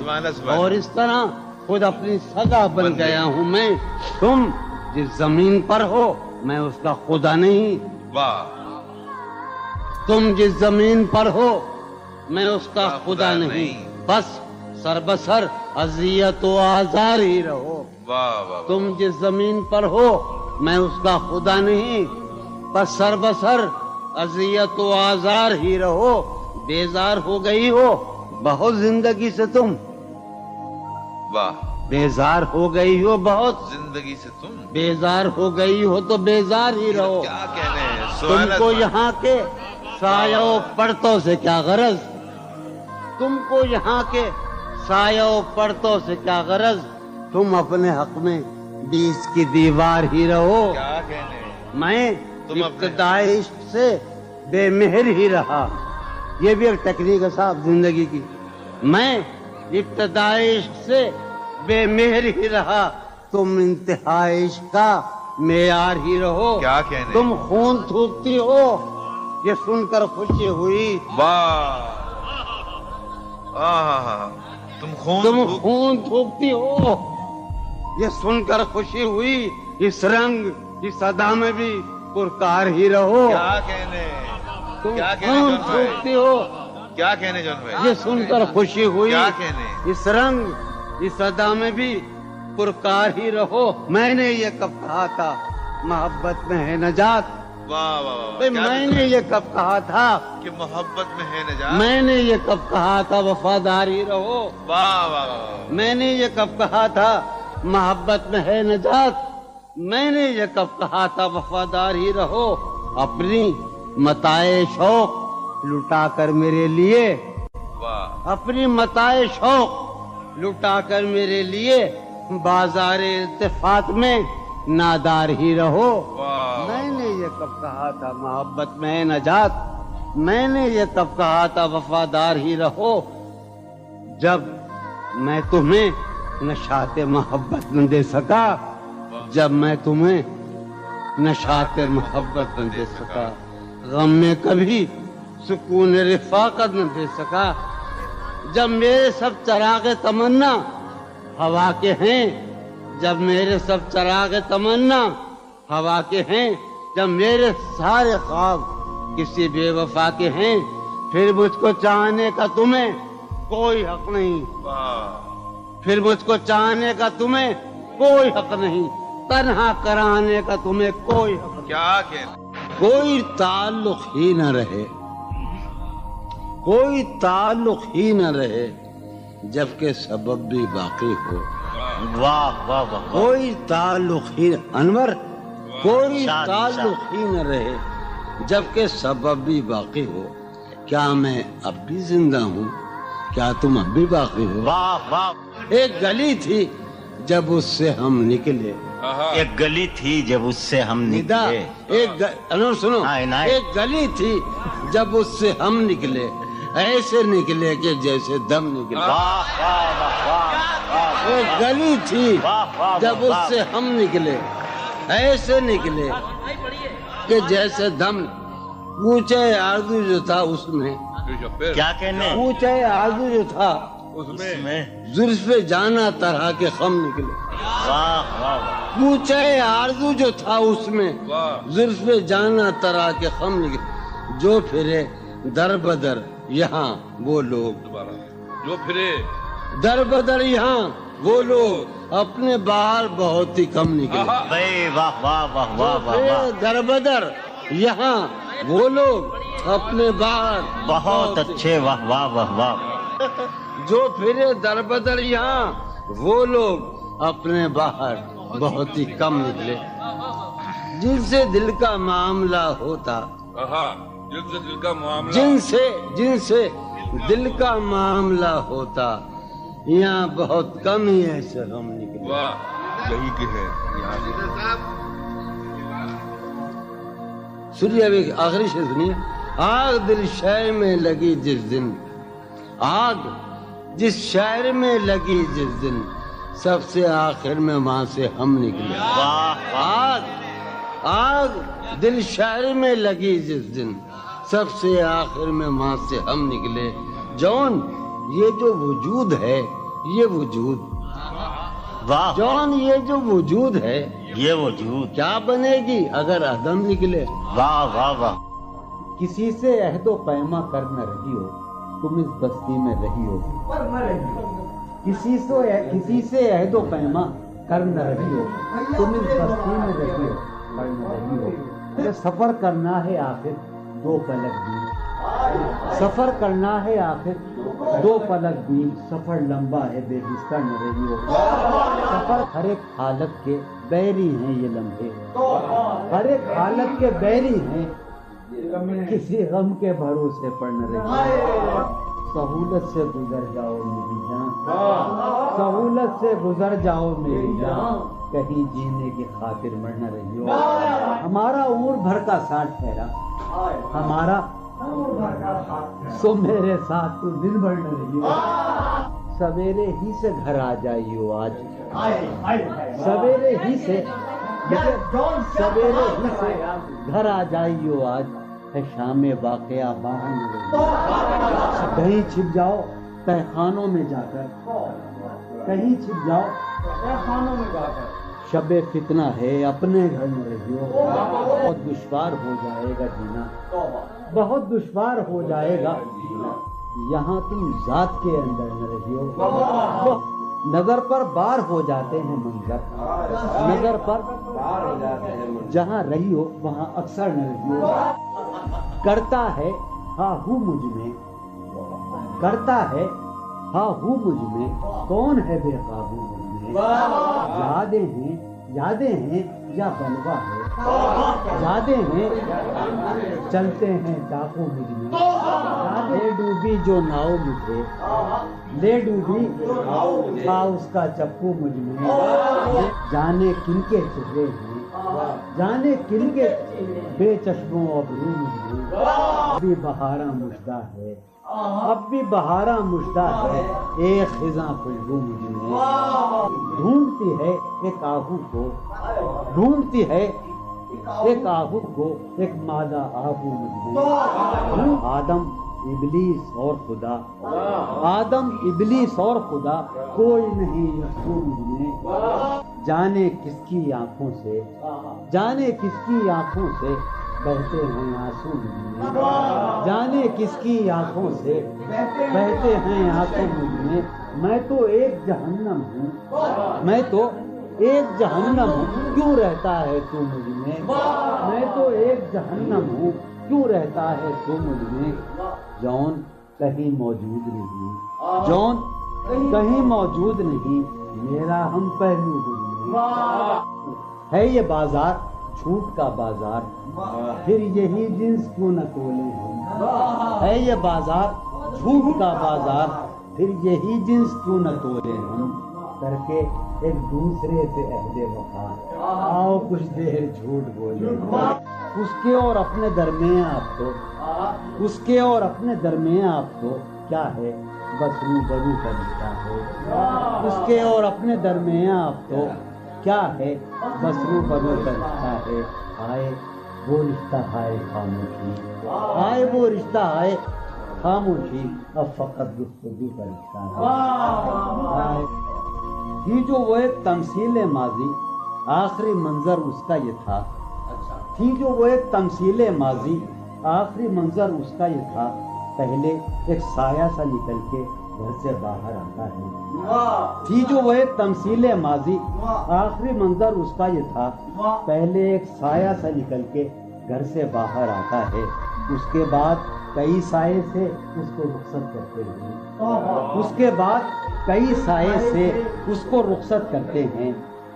اور اس طرح خود اپنی سزا بن گیا ہوں میں۔ تم جس زمین پر ہو میں اس کا خدا نہیں، تم جس زمین پر ہو میں اس کا خدا نہیں، بس سر بسر اذیت و آزار ہی رہو۔ تم جس زمین پر ہو میں اس کا خدا نہیں، بس سر بسر اذیت و آزار ہی رہو۔ بیزار ہو گئی ہو بہت زندگی سے تم، بیزار ہو گئی ہو بہت زندگی سے تم، بیزار ہو گئی ہو تو بیزار ہی رہو۔ کیا کہنے، تم کو یہاں کے سایہ و پرتوں سے کیا غرض، تم کو یہاں کے سایہ و پرتوں سے کیا غرض، تم اپنے حق میں بیچ کی دیوار ہی رہو۔ کیا کہنے، میں ابتدائی عشق سے بے مہر ہی رہا، یہ بھی ایک ٹیکنیک ہے صاحب زندگی کی۔ میں ابتدائی عشق سے بے مہر ہی رہا، تم انتہائی عشق کا معیار ہی رہو۔ کیا کہنے، تم خون تھوکتی ہو یہ سن کر خوشی ہوئی، تم خون تھوکتی ہو یہ سن کر خوشی ہوئی، اس رنگ اس ادا میں بھی پرکار ہی رہو۔ کیا کہنے، تم کیا کہنے خون جون بھائی، تھوکتی ہو کیا کہنے جون بھائی، یہ سن کر خوشی ہوئی، کیا کہنے، اس رنگ اس ادا میں بھی پرکار ہی رہو۔ میں نے یہ کب کہا تھا محبت میں ہے نجات، میں نے یہ کب کہا تھا کہ محبت میں ہے نجات، میں نے یہ کب کہا تھا وفادار ہی رہو، میں نے یہ کب کہا تھا محبت میں ہے نجات، میں نے یہ کب کہا تھا وفادار ہی رہو۔ اپنی متاع شوق لٹا کر میرے لیے، اپنی متاع شوق لٹا کر میرے لیے بازار التفات میں نادار ہی رہو۔ میں نے یہ کب کہا تھا محبت میں ہے نجات، میں نے یہ کب کہا تھا وفادار ہی رہو، جب میں تمہیں نشاط محبت نہ دے سکا، جب میں تمہیں نشاط محبت نہ دے سکا۔ غم میں کبھی سکون رفاقت نہ دے سکا. جب میرے سب چراغ تمنا ہوا کے ہیں، جب میرے سب چراغ تمنا ہوا کے ہیں، جب میرے سارے خواب کسی بے وفا کے ہیں، پھر مجھ کو چاہنے کا تمہیں کوئی حق نہیں. پھر مجھ کو چاہنے کا تمہیں کوئی حق نہیں، تنہا کرانے کا تمہیں کوئی حق نہیں. کیا کہنا؟ کوئی تعلق ہی نہ رہے، کوئی تعلق ہی نہ رہے جبکہ سبب بھی باقی ہو. واہ واہ واہ. کوئی تعلق ہی انور، کوئی تعلق ہی نہ رہے جبکہ سبب بھی باقی ہو. کیا میں اب بھی زندہ ہوں؟ کیا تم اب بھی باقی ہو؟ واہ واہ. ایک گلی تھی جب اس سے ہم نکلے، ایک گلی تھی جب اس سے ہم نکلے. انور سنو، عنایت. ایک گلی تھی جب اس سے ہم نکلے، ایسے نکلے کہ جیسے دم نکلے. واہ واہ واہ واہ. ایک گلی تھی جب اس سے ہم نکلے، ایسے نکلے کہ جیسے دم. پوچھے آرزو جو تھا اس میں، کیا کہنے؟ پوچھے آرزو جو تھا اس میں زلف جانا طرح کے خم نکلے. واہ واہ واہ. پوچھے آرزو جو تھا اس میں زلف جانا طرح کے خم نکلے. جو پھرے در بدر یہاں وہ لوگ، جو پھرے در بدر یہاں وہ لوگ اپنے باہر بہت ہی کم نکلے. واہ واہ واہ واہ واہ. در بدر یہاں وہ لوگ اپنے باہر بہت اچھے. واہ واہ واہ واہ. جو پھرے در بدر یہاں وہ لوگ اپنے باہر بہت ہی کم نکلے. جن سے دل کا معاملہ ہوتا، جن سے دل کا معاملہ ہوتا، یہاں بہت کم ہی ایسے غم نکلے. یہی کہ ہے یہاں سے. سنیے ابھی آخری شعر سنیے. آگ دل شہر میں لگی جس دن، آگ جس شہر میں لگی جس دن، سب سے آخر میں وہاں سے ہم نکلے. آگ دل شہر میں لگی جس دن، سب سے آخر میں وہاں سے ہم نکلے. جون یہ جو وجود ہے، یہ وجود، جون یہ جو وجود ہے، یہ وجود کیا بنے گی اگر عدم نکلے. واہ واہ واہ. کسی سے عہد و پیما کر نہ رہی ہو تم اس بستی میں رہی ہو. کسی سے عہد و پیما کر نہ رہی ہو تم اس بستی میں رہی ہو، کر نہ رہی ہو. یہ سفر کرنا ہے آخر دو پلک بھی، سفر کرنا ہے آخر دو پلک بھی. سفر لمبا ہے بے بستر نہ رہی ہو. سفر ہر ایک حالت کے بیری ہیں یہ لمحے، ہر ایک حالت کے بیری ہیں، کسی غم کے بھروسے پر نہ رہی ہو. سہولت سے گزر جاؤ میری جان، سہولت سے گزر جاؤ میری جان، کہیں جینے کی خاطر مر نہ رہی ہو. ہمارا عمر بھر کا ساتھ ٹھہرا، ہمارا سو میرے ساتھ تو دن بھر نہ رہی ہو. سویرے ہی سے گھر آ جائیو آج، سویرے ہی سے گھر آ جائیو آج، ہے شام واقعہ باہر نہ رہی ہو. کہیں چھپ جاؤ تہ خانوں میں جا کر، کہیں چھپ جاؤ تہ خانوں میں جا کر، شب فتنہ ہے اپنے گھر میں رہی ہو. بہت دشوار ہو جائے گا جینا، بہت دشوار ہو جائے گا جینا، یہاں تم ذات کے اندر نہ رہی ہو. نظر پر بار ہو جاتے ہیں منظر، نظر پر جہاں رہی ہو وہاں اکثر نہ رہی ہو. کرتا ہے ہاں ہوں مجھ میں، کرتا ہے ہاں ہوں مجھ میں، کون ہے بے قابو مجھ میں. یادیں ہیں یا بلوا ہے، یادیں ہیں چلتے ہیں ڈاکو مجھ میں. لے ڈوبی جو ناؤ مجھے، لے ڈوبی تھا اس کا چپو مجھ میں. جانے کن کے چہرے ہیں، جانے کن کے بے چشموں ابرو مجھ میں. اب بھی بہاراں مژدہ ہے، اب بھی بہاراں مژدہ ہے، ایک خزاں خوشبو مجھ میں. ڈھونڈتی ہے ایک آہو کو، ڈھونڈتی ہے ایک آہو کو ایک مادہ آہو مجھ میں، آدم ابلیس اور خدا، آدم ابلیس اور خدا، کوئی نہیں یسوع مجھ میں، جانے کس کی آنکھوں سے، جانے کس کی آنکھوں سے بہتے ہیں آنسو مجھ میں، جانے کس کی آنکھوں سے بہتے ہیں آنسو مجھ میں تو ایک جہنم ہوں، میں تو ایک جہنم ہوں، کیوں رہتا ہے تو مجھ میں تو ایک جہنم ہوں، کیوں رہتا ہے تو مجھ میں، جون کہیں موجود نہیں، جون کہیں موجود نہیں، میرا ہم پہلو مجھ میں، ہے یہ بازار جھوٹ کا بازار، پھر یہی جنس کیوں نہ تولے ہم، ہے یہ بازار جھوٹ کا بازار، پھر یہی جنس کیوں نہ تولے ہم، کر کے ایک دوسرے سے عہد وفا، آؤ کچھ دیر جھوٹ بولے، اس کے اور اپنے درمیان آپ تو، اس کے اور اپنے درمیان آپ تو کیا ہے، بس روبرو کا رشتہ ہے، اس کے اور اپنے درمیان آپ تو کیا ہے، بس روبرو کا رشتہ ہے، آئے وہ رشتہ آئے خاموشی، آئے وہ رشتہ آئے خاموشی، اب فقط گفتگو کا رشتہ ہے، تھی جو وہ ایک تمثیل ماضی، آخری منظر اس کا یہ تھا، تھی جو وہ ایک تمثیل ماضی، آخری منظر اس کا یہ تھا، پہلے ایک سایہ سا نکل کے گھر سے باہر آتا ہے، تھی جو وہ ایک تمثیل ماضی، آخری منظر اس کا یہ تھا، پہلے ایک سایہ سا نکل کے گھر سے باہر آتا ہے، اس کے بعد کئی سائے سے اس کو رخصت کرتے ہیں، اس کے بعد کئی سائے سے اس کو رخصت کرتے ہیں،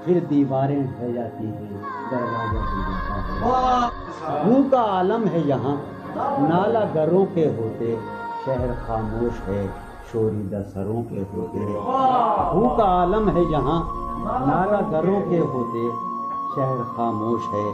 پھر دیواریں ڈھہ جاتی ہیں، دروازہ کھل جاتا ہے، منہ کا عالم ہے یہاں، نالا گروں کے ہوتے، شہر خاموش ہے، شوریدہ سروں کے ہوتے، منہ کا عالم ہے یہاں، نالا گروں کے ہوتے، شہر خاموش ہے،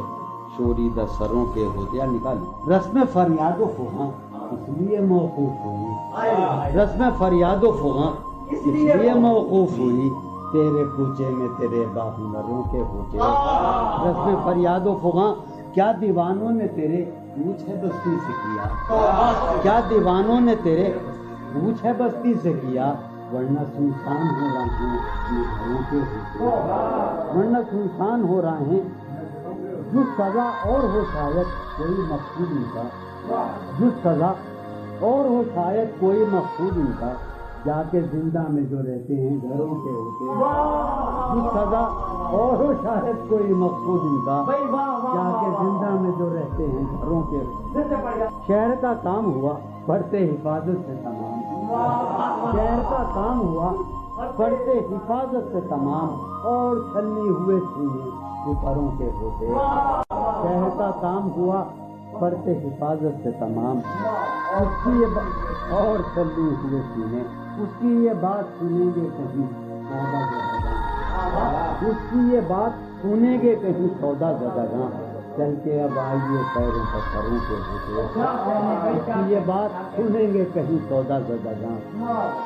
شوریدہ سروں کے ہوتے، یا نکالو، رسم فریاد و فغاں اس لیے موقوف ہوئی، رسم فریاد و فغاں اس لیے موقوف ہوئی، تیرے کوچے میں تیرے باہنروں کے ہوتے، رسم فریاد و فغاں، کیا دیوانوں نے تیرے پوچھ ہے بستی سے کیا، کیا دیوانوں نے تیرے پوچھ ہے بستی سے کیا، ورنہ سنسان ہو رہے ہیں گھروں کے ہوتے، ورنہ سنسان ہو رہے ہیں، جو سزا اور ہو شاید کوئی مقصود ان کا، جو سزا اور ہو شاید کوئی مقصود ان کا، جا کے زندہ میں جو رہتے ہیں گھروں کے ہوتے، جو سزا اور ہو شاید کوئی مقصود ان کا، جا کے زندہ میں جو رہتے ہیں گھروں کے ہوتے، شہر کا کام ہوا پڑھتے حفاظت سے تمام، شہر کا کام ہوا پڑھتے حفاظت سے تمام، اور چھلنی ہوئے سینے اوپروں کے ہوتے، شہر کا کام ہوا پڑھتے حفاظت سے تمام، اس کی یہ اور چھلنی ہوئے سینے، اس کی یہ بات سنیں گے کہیں سودا زدگاں، اس کی یہ بات سنیں گے کہیں سودا زدگاں، چل کے اب آئیے پیروں پر سروں کے ہوتے، اس کی یہ بات سنیں گے کہیں سودا زدگاں،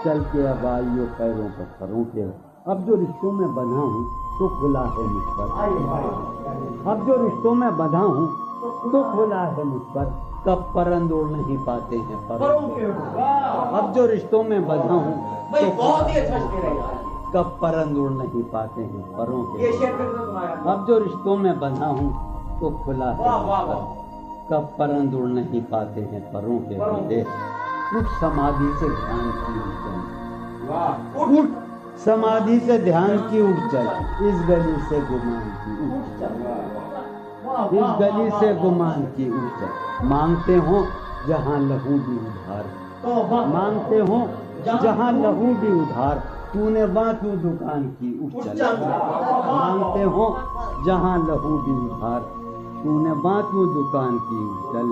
چل کے اب آئیے پیروں پر سروں کے، اب جو رشتوں میں بندھا ہوں تو کھلا ہے مجھ پر، اب جو رشتوں میں بندھا ہوں تو کھلا ہے مجھ پر، کب پرند اڑ نہیں پاتے ہیں پروں کے، اب جو رشتوں میں بندھا ہوں تو کب پرند اڑ نہیں پاتے ہیں پروں کے، اب جو رشتوں میں بندھا ہوں تو کھلا ہے مجھ پر، کب پرند اڑ نہیں پاتے ہیں پروں کے ہوتے، اٹھ سمادھی سے دھیان کی اٹھ چل، اٹھ سمادھی سے دھیان کی اٹھ چل، اس گلی سے گمان کی اٹھ چل، اس گلی سے گمان کی اٹھ چل، مانگتے ہوں جہاں لہو بھی ادھار، مانگتے ہوں جہاں لہو بھی ادھار، تو نے وہاں کیوں دکان کی اٹھ چل، مانگتے ہوں جہاں لہو بھی ادھار، تو نے وہاں کیوں دکان کی اٹھ چل،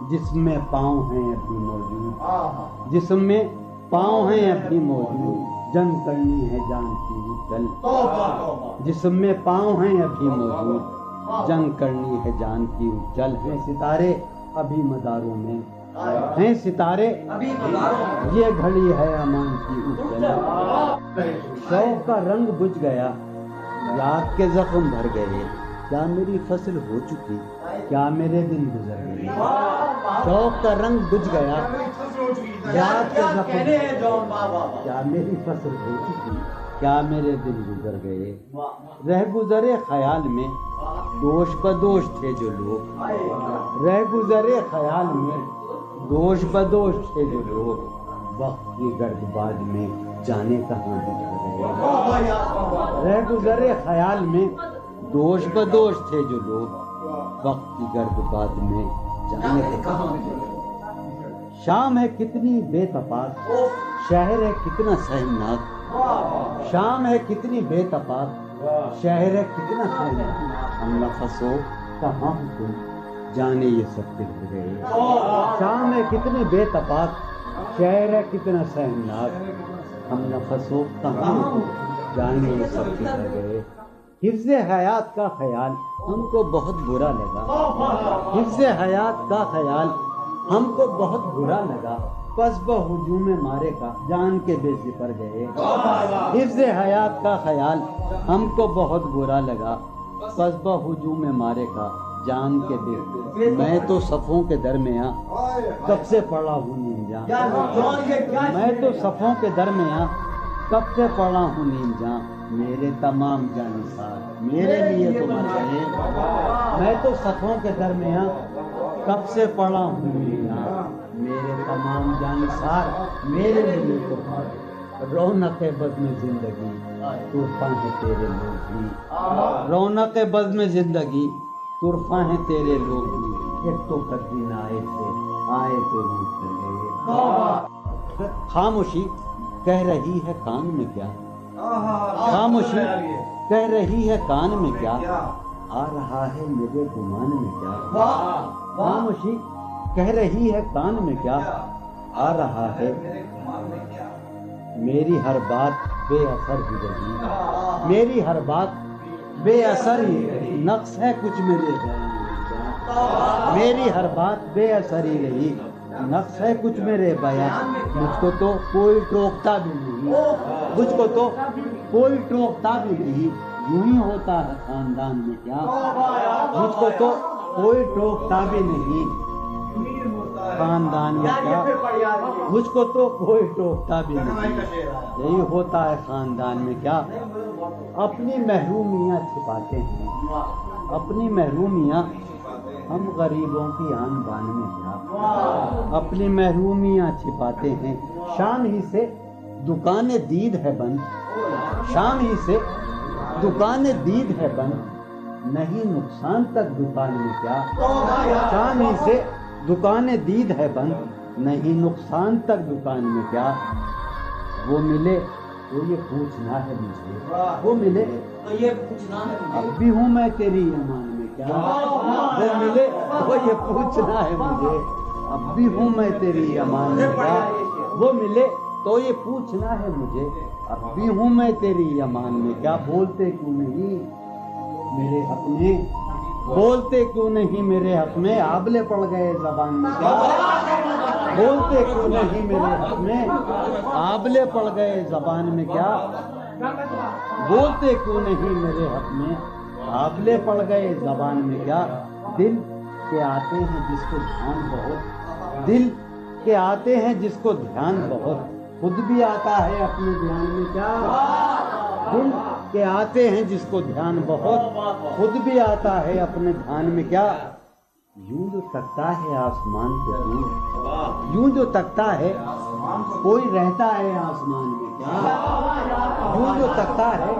جسم میں پاؤں ہیں ابھی موجود، جسم میں پاؤں ہیں ابھی موجود، جنگ کرنی ہے جان کی اٹھ چل، جسم میں پاؤں ہیں ابھی موجود، جنگ کرنی ہے جان کی اٹھ چل، ہیں ستارے ابھی مداروں میں، ہیں ستارے یہ گھڑی ہے امان کی اٹھ چل، شوق کا رنگ بجھ گیا، یاد کے زخم بھر گئے، کیا میری فصل ہو چکی، کیا میرے دن گزر گئے، شوق کا رنگ بجھ گیا، یاد کے زخم، کیا میری فصل ہو چکی، کیا میرے دن گزر گئے، رہ گزرے خیال میں دوش بدوش تھے جو لوگ، رہ گزرے خیال میں دوش بدوش تھے جو لوگ، وقت کی گرد باد میں جانے کہاں بچھڑ گئے، رہ گزرے خیال میں دوش بدوش تھے جو لوگ، وقت کی گرد باد میں جانے کہاں بچھڑ گئے، شام ہے کتنی بے تفاق، شہر ہے کتنا سہمناک، شام ہے کتنی بے تفاق، شہر ہے کتنا سہمناک، ہم نفسوں کہاں تم جانے یہ سب بچھڑ گئے، شام ہے کتنی بے تفاق، شہر ہے کتنا سہمناک، ہم نفسوں کہاں جانے یہ سب بچھڑ گئے، حفظ حیات کا خیال ہم کو بہت برا لگا، حفظ حیات کا خیال ہم کو بہت برا لگا، پس بہجوم مارے کا جان کے بے سپر گئے، حفظ حیات کا خیال ہم کو بہت برا لگا، پس بہجوم مارے کا جان کے بے، میں تو صفوں کے درمیاں کب سے پڑا ہوں نیم جاں، میں تو صفوں کے درمیاں کب سے پڑا ہوں نیم جاں، میرے تمام جانسار میرے لیے تو مر گئے، میں تو صفوں کے درمیان کب سے پڑا ہوں نیم جاں، میرے تمام جانسار میرے لیے تو مر گئے، رونق بزم زندگی طرفاں ہیں تیرے لوگ بھی، رونق بزم زندگی طرفاں ہیں تیرے لوگ بھی، ایک تو قدین آئے تھے آئے تو روٹ چلے، خاموشی کہہ رہی ہے کان میں کیا، خاموشی کہہ رہی ہے کان میں کیا، آ رہا ہے میرے گمان میں کیا، خاموشی کہہ رہی ہے کان میں کیا، آ رہا ہے میری ہر بات بے اثر ہی رہی، میری ہر بات بے اثر ہی، نقص ہے کچھ میرے بیان، میری ہر بات بے اثر ہی رہی، نقص ہے کچھ میرے بیان، مجھ کو تو کوئی ٹوکتا بھی نہیں، مجھ کو تو کوئی ٹوکتا بھی نہیں، یوں ہی ہوتا ہے خاندان میں کیا، مجھ کو تو کوئی ٹوکتا بھی نہیں خاندان میں کیا، مجھ کو تو کوئی ٹوکتا بھی نہیں، یہی ہوتا ہے خاندان میں کیا، اپنی محرومیاں چھپاتے ہیں، اپنی محرومیاں ہم غریبوں کی آن بان میں کیا، اپنی محرومیاں چھپاتے ہیں، شام ہی سے دکان دید ہے بند، شام ہی سے دکان دید ہے بند، نہیں نقصان تک دکان میں کیا، شام ہی سے دکان دید ہے بند، نہیں نقصان تک دکان میں کیا، وہ ملے تو یہ پوچھنا ہے مجھے، وہ ملے تو یہ پوچھنا ہے، اب بھی ہوں میں تیری ایمان میں کیا، وہ ملے تو یہ پوچھنا ہے مجھے، اب بھی ہوں میں تیری ایمان میں کیا، وہ ملے تو یہ پوچھنا ہے مجھے، اب بھی ہوں میں تیری ایمان میں کیا، بولتے کیوں نہیں میرے حق میں، بولتے کیوں نہیں میرے حق میں، آبلے پڑ گئے زبان میں کیا، بولتے کیوں نہیں میرے حق میں، آبلے پڑ گئے زبان میں کیا، بولتے کیوں نہیں میرے حق میں، آبلے پڑ گئے زبان میں کیا، دل کے آتے ہیں جس کو دھیان بہت، دل کے آتے ہیں جس کو دھیان بہت، خود بھی آتا ہے اپنے دھیان میں کیا، دل کے آتے ہیں جس کو دھیان بہت، خود بھی آتا ہے اپنے دھیان میں کیا، یوں جو تکتا ہے آسمان کو تو، یوں جو تکتا ہے کوئی رہتا ہے آسمان میں کیا، یوں جو تکتا ہے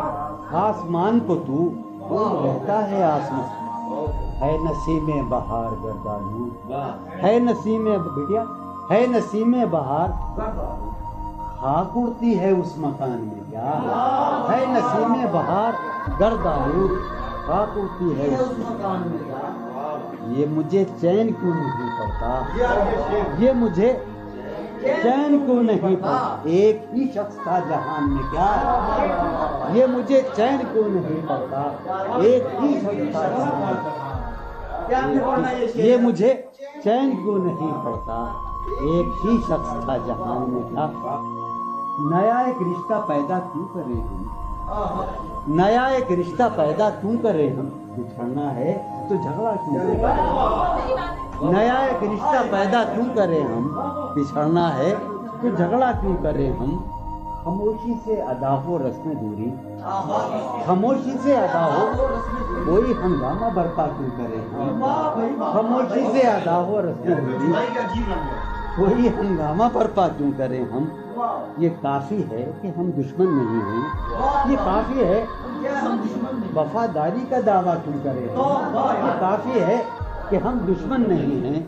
آسمان کو تو کوئی رہتا ہے آسمان، ہے نسیم بہار گردالو، ہے نسیم بٹیا، ہے نسیم بہار خاک اڑتی ہے اس مکان میں کیا، ہے نسیم بہار گردالو خاک اڑتی ہے اس مکان میں کیا، یہ مجھے چین کیوں نہیں پڑتا، یہ مجھے چین کیوں نہیں پڑتا، ایک ہی شخص تھا جہان میں کیا، یہ مجھے چین کیوں نہیں پڑتا، ایک ہی شخص تھا جہان میں، یہ مجھے چین کیوں نہیں پڑتا، ایک ہی شخص تھا جہان میں کیا، نیا ایک رشتہ پیدا کیوں کرے ہم، نیا ایک رشتہ پیدا کیوں کریں ہم؟ بچھڑنا ہے تو جھگڑا کیوں کریں؟ نیا ایک رشتہ پیدا کیوں کریں ہم؟ بچھڑنا ہے تو جھگڑا کیوں کریں ہم؟ خاموشی سے ادا ہو رسم دوری، خاموشی سے ادا ہو، کوئی ہنگامہ برپا کیوں کریں ہم؟ خاموشی سے ادا ہو رسم دوری، کوئی ہنگامہ برپا کیوں کریں ہم؟ یہ کافی ہے کہ ہم دشمن نہیں ہیں، یہ کافی ہے وفاداری کا دعویٰ کیوں کریں ہم؟ یہ کافی ہے کہ ہم دشمن نہیں ہیں،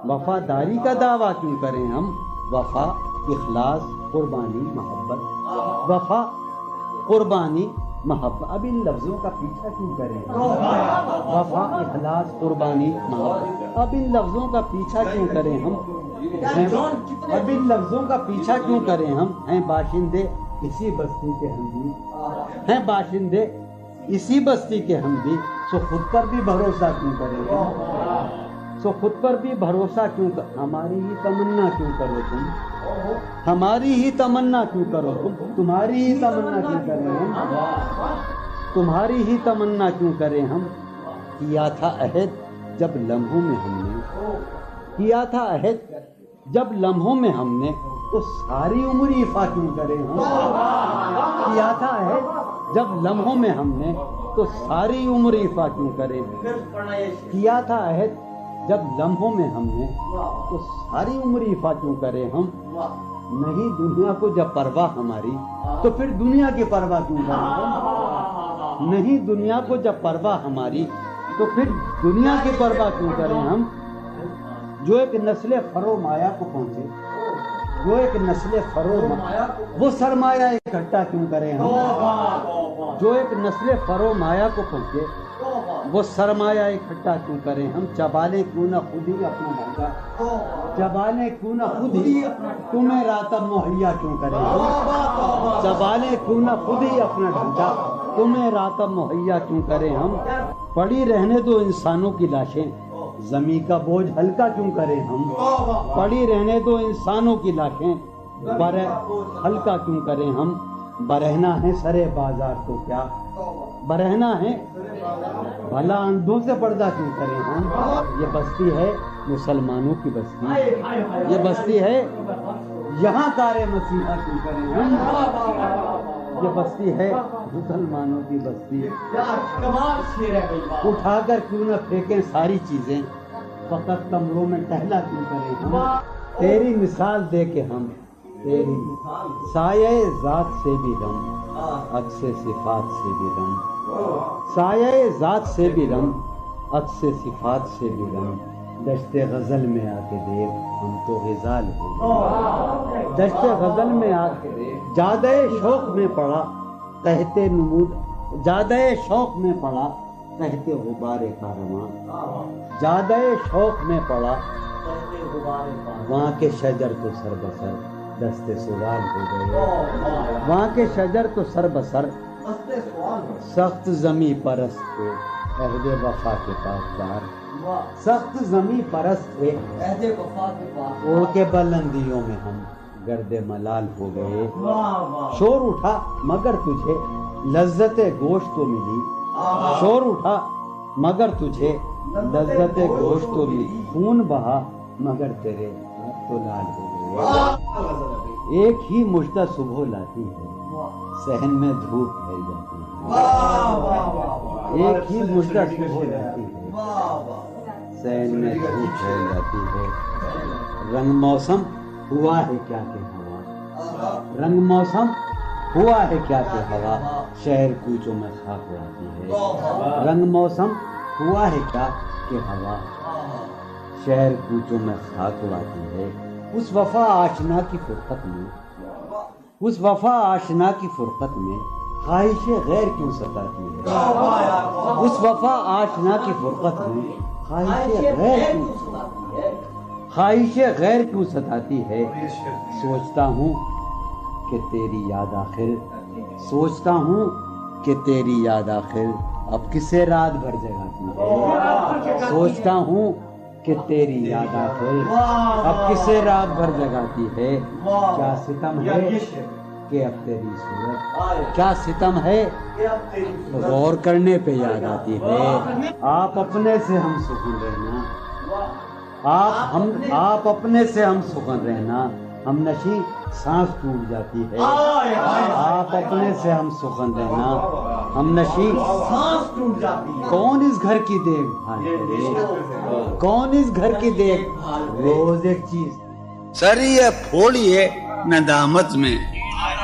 وفاداری کا دعویٰ کیوں کریں ہم؟ وفا، اخلاص، قربانی، محبت، وفا، قربانی، محبت، اب ان لفظوں کا پیچھا کیوں کریں ہم؟ وفا، اخلاص، قربانی، محبت، اب ان لفظوں کا پیچھا کیوں کریں ہم؟ اب ان لفظوں کا پیچھا کیوں کریں ہم؟ ہیں باشندے اسی بستی کے ہم بھی، ہیں باشندے اسی بستی کے ہم بھی، سو خود پر بھی بھروسہ کیوں کریں ہم؟ سو خود پر بھی بھروسہ کیوں ہماری ہی تمنا کیوں کرو تم، ہماری ہی تمنا کیوں کرو تم، تمہاری ہی تمنا کیوں کریں ہم، تمہاری ہی تمنا کیوں کریں ہم؟ کیا تھا عہد جب لمحوں میں ہم نے، کیا تھا عہد جب لمحوں میں ہم نے، تو ساری عمر ایفا کیوں کریں ہم؟ کیا تھا عہد جب لمحوں میں ہم نے، تو ساری عمر ایفا کیوں کریں؟ کیا تھا عہد جب لمحوں میں ہم نے، تو ساری عمر ایفا کیوں کریں ہم؟ نہیں دنیا کو جب پرواہ ہماری، تو پھر دنیا کی پرواہ کیوں کریں ہم؟ نہیں دنیا کو جب پرواہ ہماری، تو پھر دنیا کی پرواہ کیوں کریں ہم؟ جو ایک نسل فرو مایا کو پہنچے، جو ایک نسل فرو وہ سرمایہ اکٹھا کیوں کریں ہم؟ جو ایک نسل فرو مایا کو پہنچے وہ سرمایہ اکٹھا کیوں کریں ہم؟ چبالیں کیوں نہ خود ہی اپنا ڈھانچہ، چبالیں کیوں نہ خود ہی تمہیں راتب مہیا کیوں کریں ہم؟ چبالیں کیوں نہ خود ہی اپنا ڈھانچہ، تمہیں راتب مہیا کیوں کریں ہم؟ پڑی رہنے دو انسانوں کی لاشیں، زمین کا بوجھ ہلکا کیوں کریں ہم؟ پڑی رہنے دو انسانوں کی لاشیں، ہلکا کیوں کریں ہم؟ برہنا ہے سرے بازار تو کیا، برہنا ہے بھلا اندھوں سے پردہ کیوں کریں ہم؟ یہ بستی ہے مسلمانوں کی بستی، یہ بستی ہے یہاں کار مسیحا کیوں کریں ہم؟ یہ بستی ہے مسلمانوں کی بستی، اٹھا کر کیوں نہ پھینکیں ساری چیزیں، فقط کمروں میں ٹہلا کیوں کریں ہم؟ تیری مثال دے کے ہم، تیری سایہ ذات سے بھی رم، عکس صفات سے بھی رم، سایہ ذات سے بھی رم، عکس صفات سے بھی رم، دشت غزل میں آ کے دیکھ ہم تو غزال ہو گئے، دشت غزل میں آ کے دیکھ، جادہ شوق میں پڑا کہتے نمود، جادہ شوق میں پڑا کہتے غبار کارواں، جادہ شوق میں پڑا وہاں کے شجر تو سر بسر دست سوال ہو گئے، وہاں کے شجر تو سر بسر سخت زمیں پرست تھے عہد وفا کے پاسدار، سخت زمیں پرست تھے اڑ کے بلندیوں میں ہم گرد ملال ہو گئے، شور اٹھا مگر تجھے لذت گوشت تو ملی، شور اٹھا مگر تجھے لذت گوشت تو ملی، خون بہا مگر تیرے ہاتھ تو لال ہو گئے، ایک ہی مژدہ صبح لاتی ہے صحن میں دھوپ پھیل جاتی ہے، ایک ہی مژدہ صبح لاتی ہے صحن میں دھوپ پھیل جاتی ہے، رنگ موسم ہوا ہے کیا کہ ہوا، رنگ موسم ہوا ہے کیا کہ ہوا شہر کوچوں میں خاک اڑاتی ہے، رنگ موسم ہوا ہے کیا کہ ہوا شہر کوچوں میں خاک اڑاتی ہے، اس وفا آشنا کی فرقت میں، اس وفا آشنا کی فرقت میں خواہش غیر کیوں ستاتی ہے، اس وفا آشنا کی فرقت میں خواہش غیر کیوں ستاتی ہے، سوچتا ہوں کہ تیری یاد آخر، سوچتا ہوں کہ تیری یاد آخر اب کسے رات بھر جگاتی ہے، سوچتا ہوں کہ تیری یاد آخر اب کسے رات بھر جگاتی ہے، کیا ستم ہے کہ اب تیری صورت کیا ستم ہے غور کرنے پہ یاد آتی ہے. آپ اپنے سے ہم سکون رہنا, آپ اپنے سے ہم سکون رہنا, ہم نشی سانس ٹوٹ جاتی ہے. آپ اپنے سے ہم سخن رہنا, ہم نشی سانس ٹوٹ جاتی ہے. کون اس گھر کی دیکھ بھال کرے, کون اس گھر کی دیکھ بھال, روز ایک چیز سر یہ پھوڑیے ندامت میں,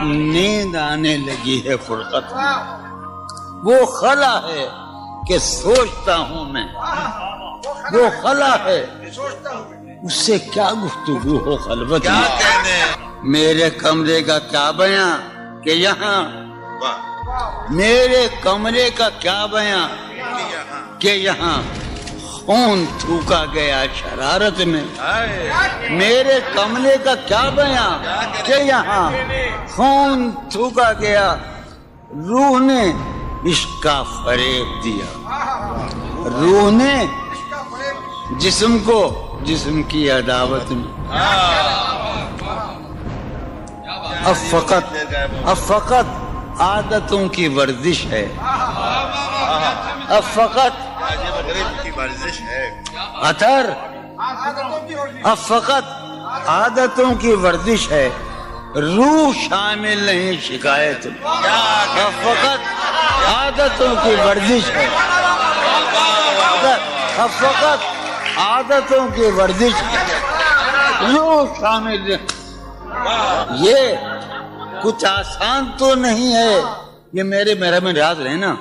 نیند آنے لگی ہے فرقت میں. وہ خلا ہے کہ سوچتا ہوں میں, وہ خلا ہے اس سے کیا گفتگو ہو خلوت میں. میرے کمرے کا کیا بیاں کہ یہاں, میرے کمرے کا کیا بیاں کہ یہاں خون تھوکا گیا شرارت میں. میرے کمرے کا کیا بیاں کہ یہاں خون تھوکا گیا, روح نے عشق کا فریب دیا, روح نے جسم کو جسم کی عداوت میں. اب فقط عادتوں کی ورزش ہے, اب فقط اثر, اب فقط عادتوں کی ورزش ہے, روح شامل نہیں شکایت میں. اب فقط عادتوں کی ورزش ہے, اب فقط عادتوں کی ورزش روح شامل نہیں. یہ کچھ آسان تو نہیں ہے, یہ میرا میں یاد رہے نا,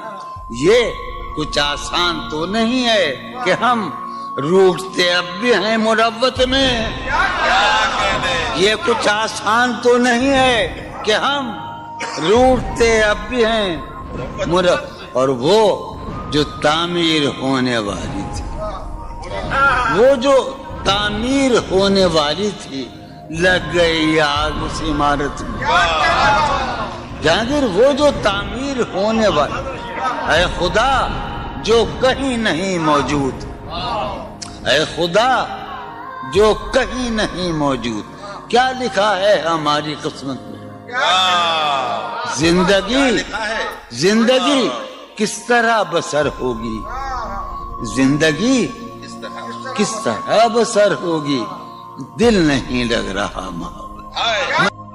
یہ کچھ آسان تو نہیں ہے کہ ہم روٹتے اب بھی ہیں مروت میں. یہ کچھ آسان تو نہیں ہے کہ ہم روٹتے اب بھی ہیں مروت. اور وہ جو تعمیر ہونے والی تھی, وہ جو تعمیر ہونے والی تھی, لگ گئی آگ اس عمارت میں. جہانگیر وہ جو تعمیر ہونے والی, اے خدا جو کہیں نہیں موجود, اے خدا جو کہیں نہیں موجود, کیا لکھا ہے ہماری قسمت میں. زندگی کس طرح بسر ہوگی, زندگی کس طرح بسر ہوگی, دل نہیں لگ رہا محبت.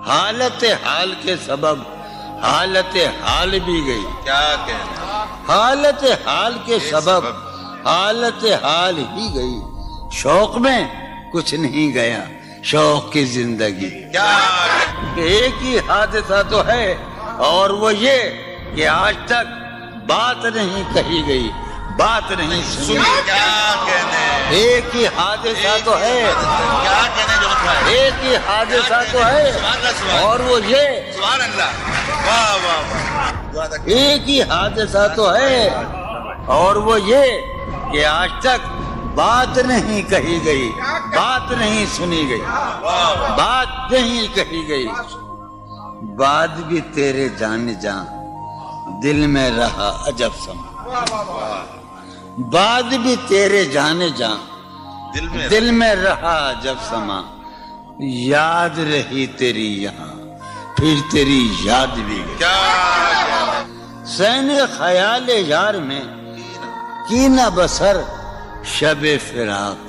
حالت حال کے سبب حالت حال بھی گئی, حالت حال کے سبب حالت حال ہی گئی. شوق میں کچھ نہیں گیا, شوق کی زندگی. ایک ہی حادثہ تو ہے اور وہ یہ کہ آج تک بات نہیں کہی گئی, بات نہیں سنی. ایک ہی حادثہ تو ہے, ایک ہی حادثہ تو ہے اور وہ یہ, ایک ہی حادثہ تو ہے اور وہ یہ کہ آج تک بات نہیں کہی گئی, بات نہیں سنی گئی, بات نہیں کہی گئی. بات بھی تیرے جان جان دل میں رہا عجب سما, بات بھی تیرے جانے جان دل میں رہا عجب سما. یاد رہی تیری یہاں پھر تیری یاد بھی گئی. سین خیال یار میں کی نہ بسر شب فراق,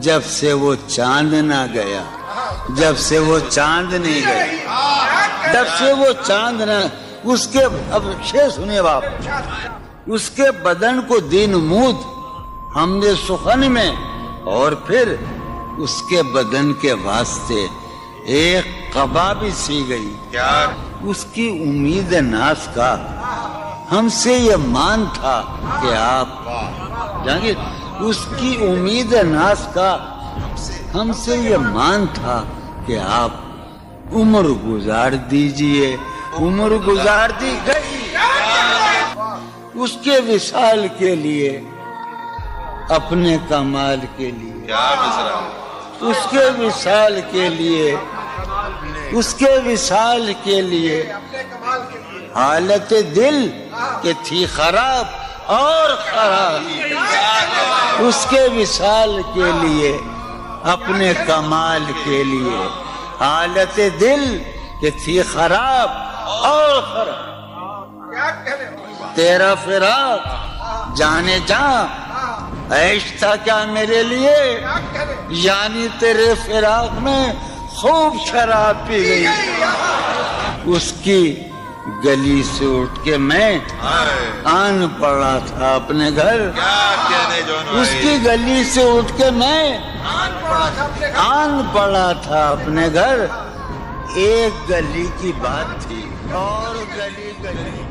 جب سے وہ چاند نہ گیا, جب سے وہ چاند نہیں گیا, جب سے وہ چاند نہ, اس کے اب شعر سنیے باپ, اس کے بدن کو دین مود ہم نے سخن میں, اور پھر اس کے بدن کے واسطے ایک قبا بھی سی گئی. اس کی امید ناز کا ہم سے یہ مان تھا کہ آپ جانگیر, اس کی امید ناز کا ہم سے یہ مان تھا کہ آپ عمر گزار دیجئے. عمر گزار دی گئی اس کے وصال کے لیے, اپنے کمال کے لیے, اس کے وصال کے لیے, اس کے وصال کے لیے. حالت دل کہ تھی خراب اور خراب, اس کے وصال کے لیے, اپنے کمال کے لیے. حالت دل کہ تھی خراب اور خراب، تیرا فراق جانے جاں عیش تھا کیا میرے لیے، یعنی تیرے فراق میں خوب شراب پی گئی، اس کی گلی سے اٹھ کے میں آن پڑا تھا اپنے گھر، اس کی گلی سے اٹھ کے میں آن پڑا تھا اپنے گھر، ایک گلی کی بات تھی اور گلی گلی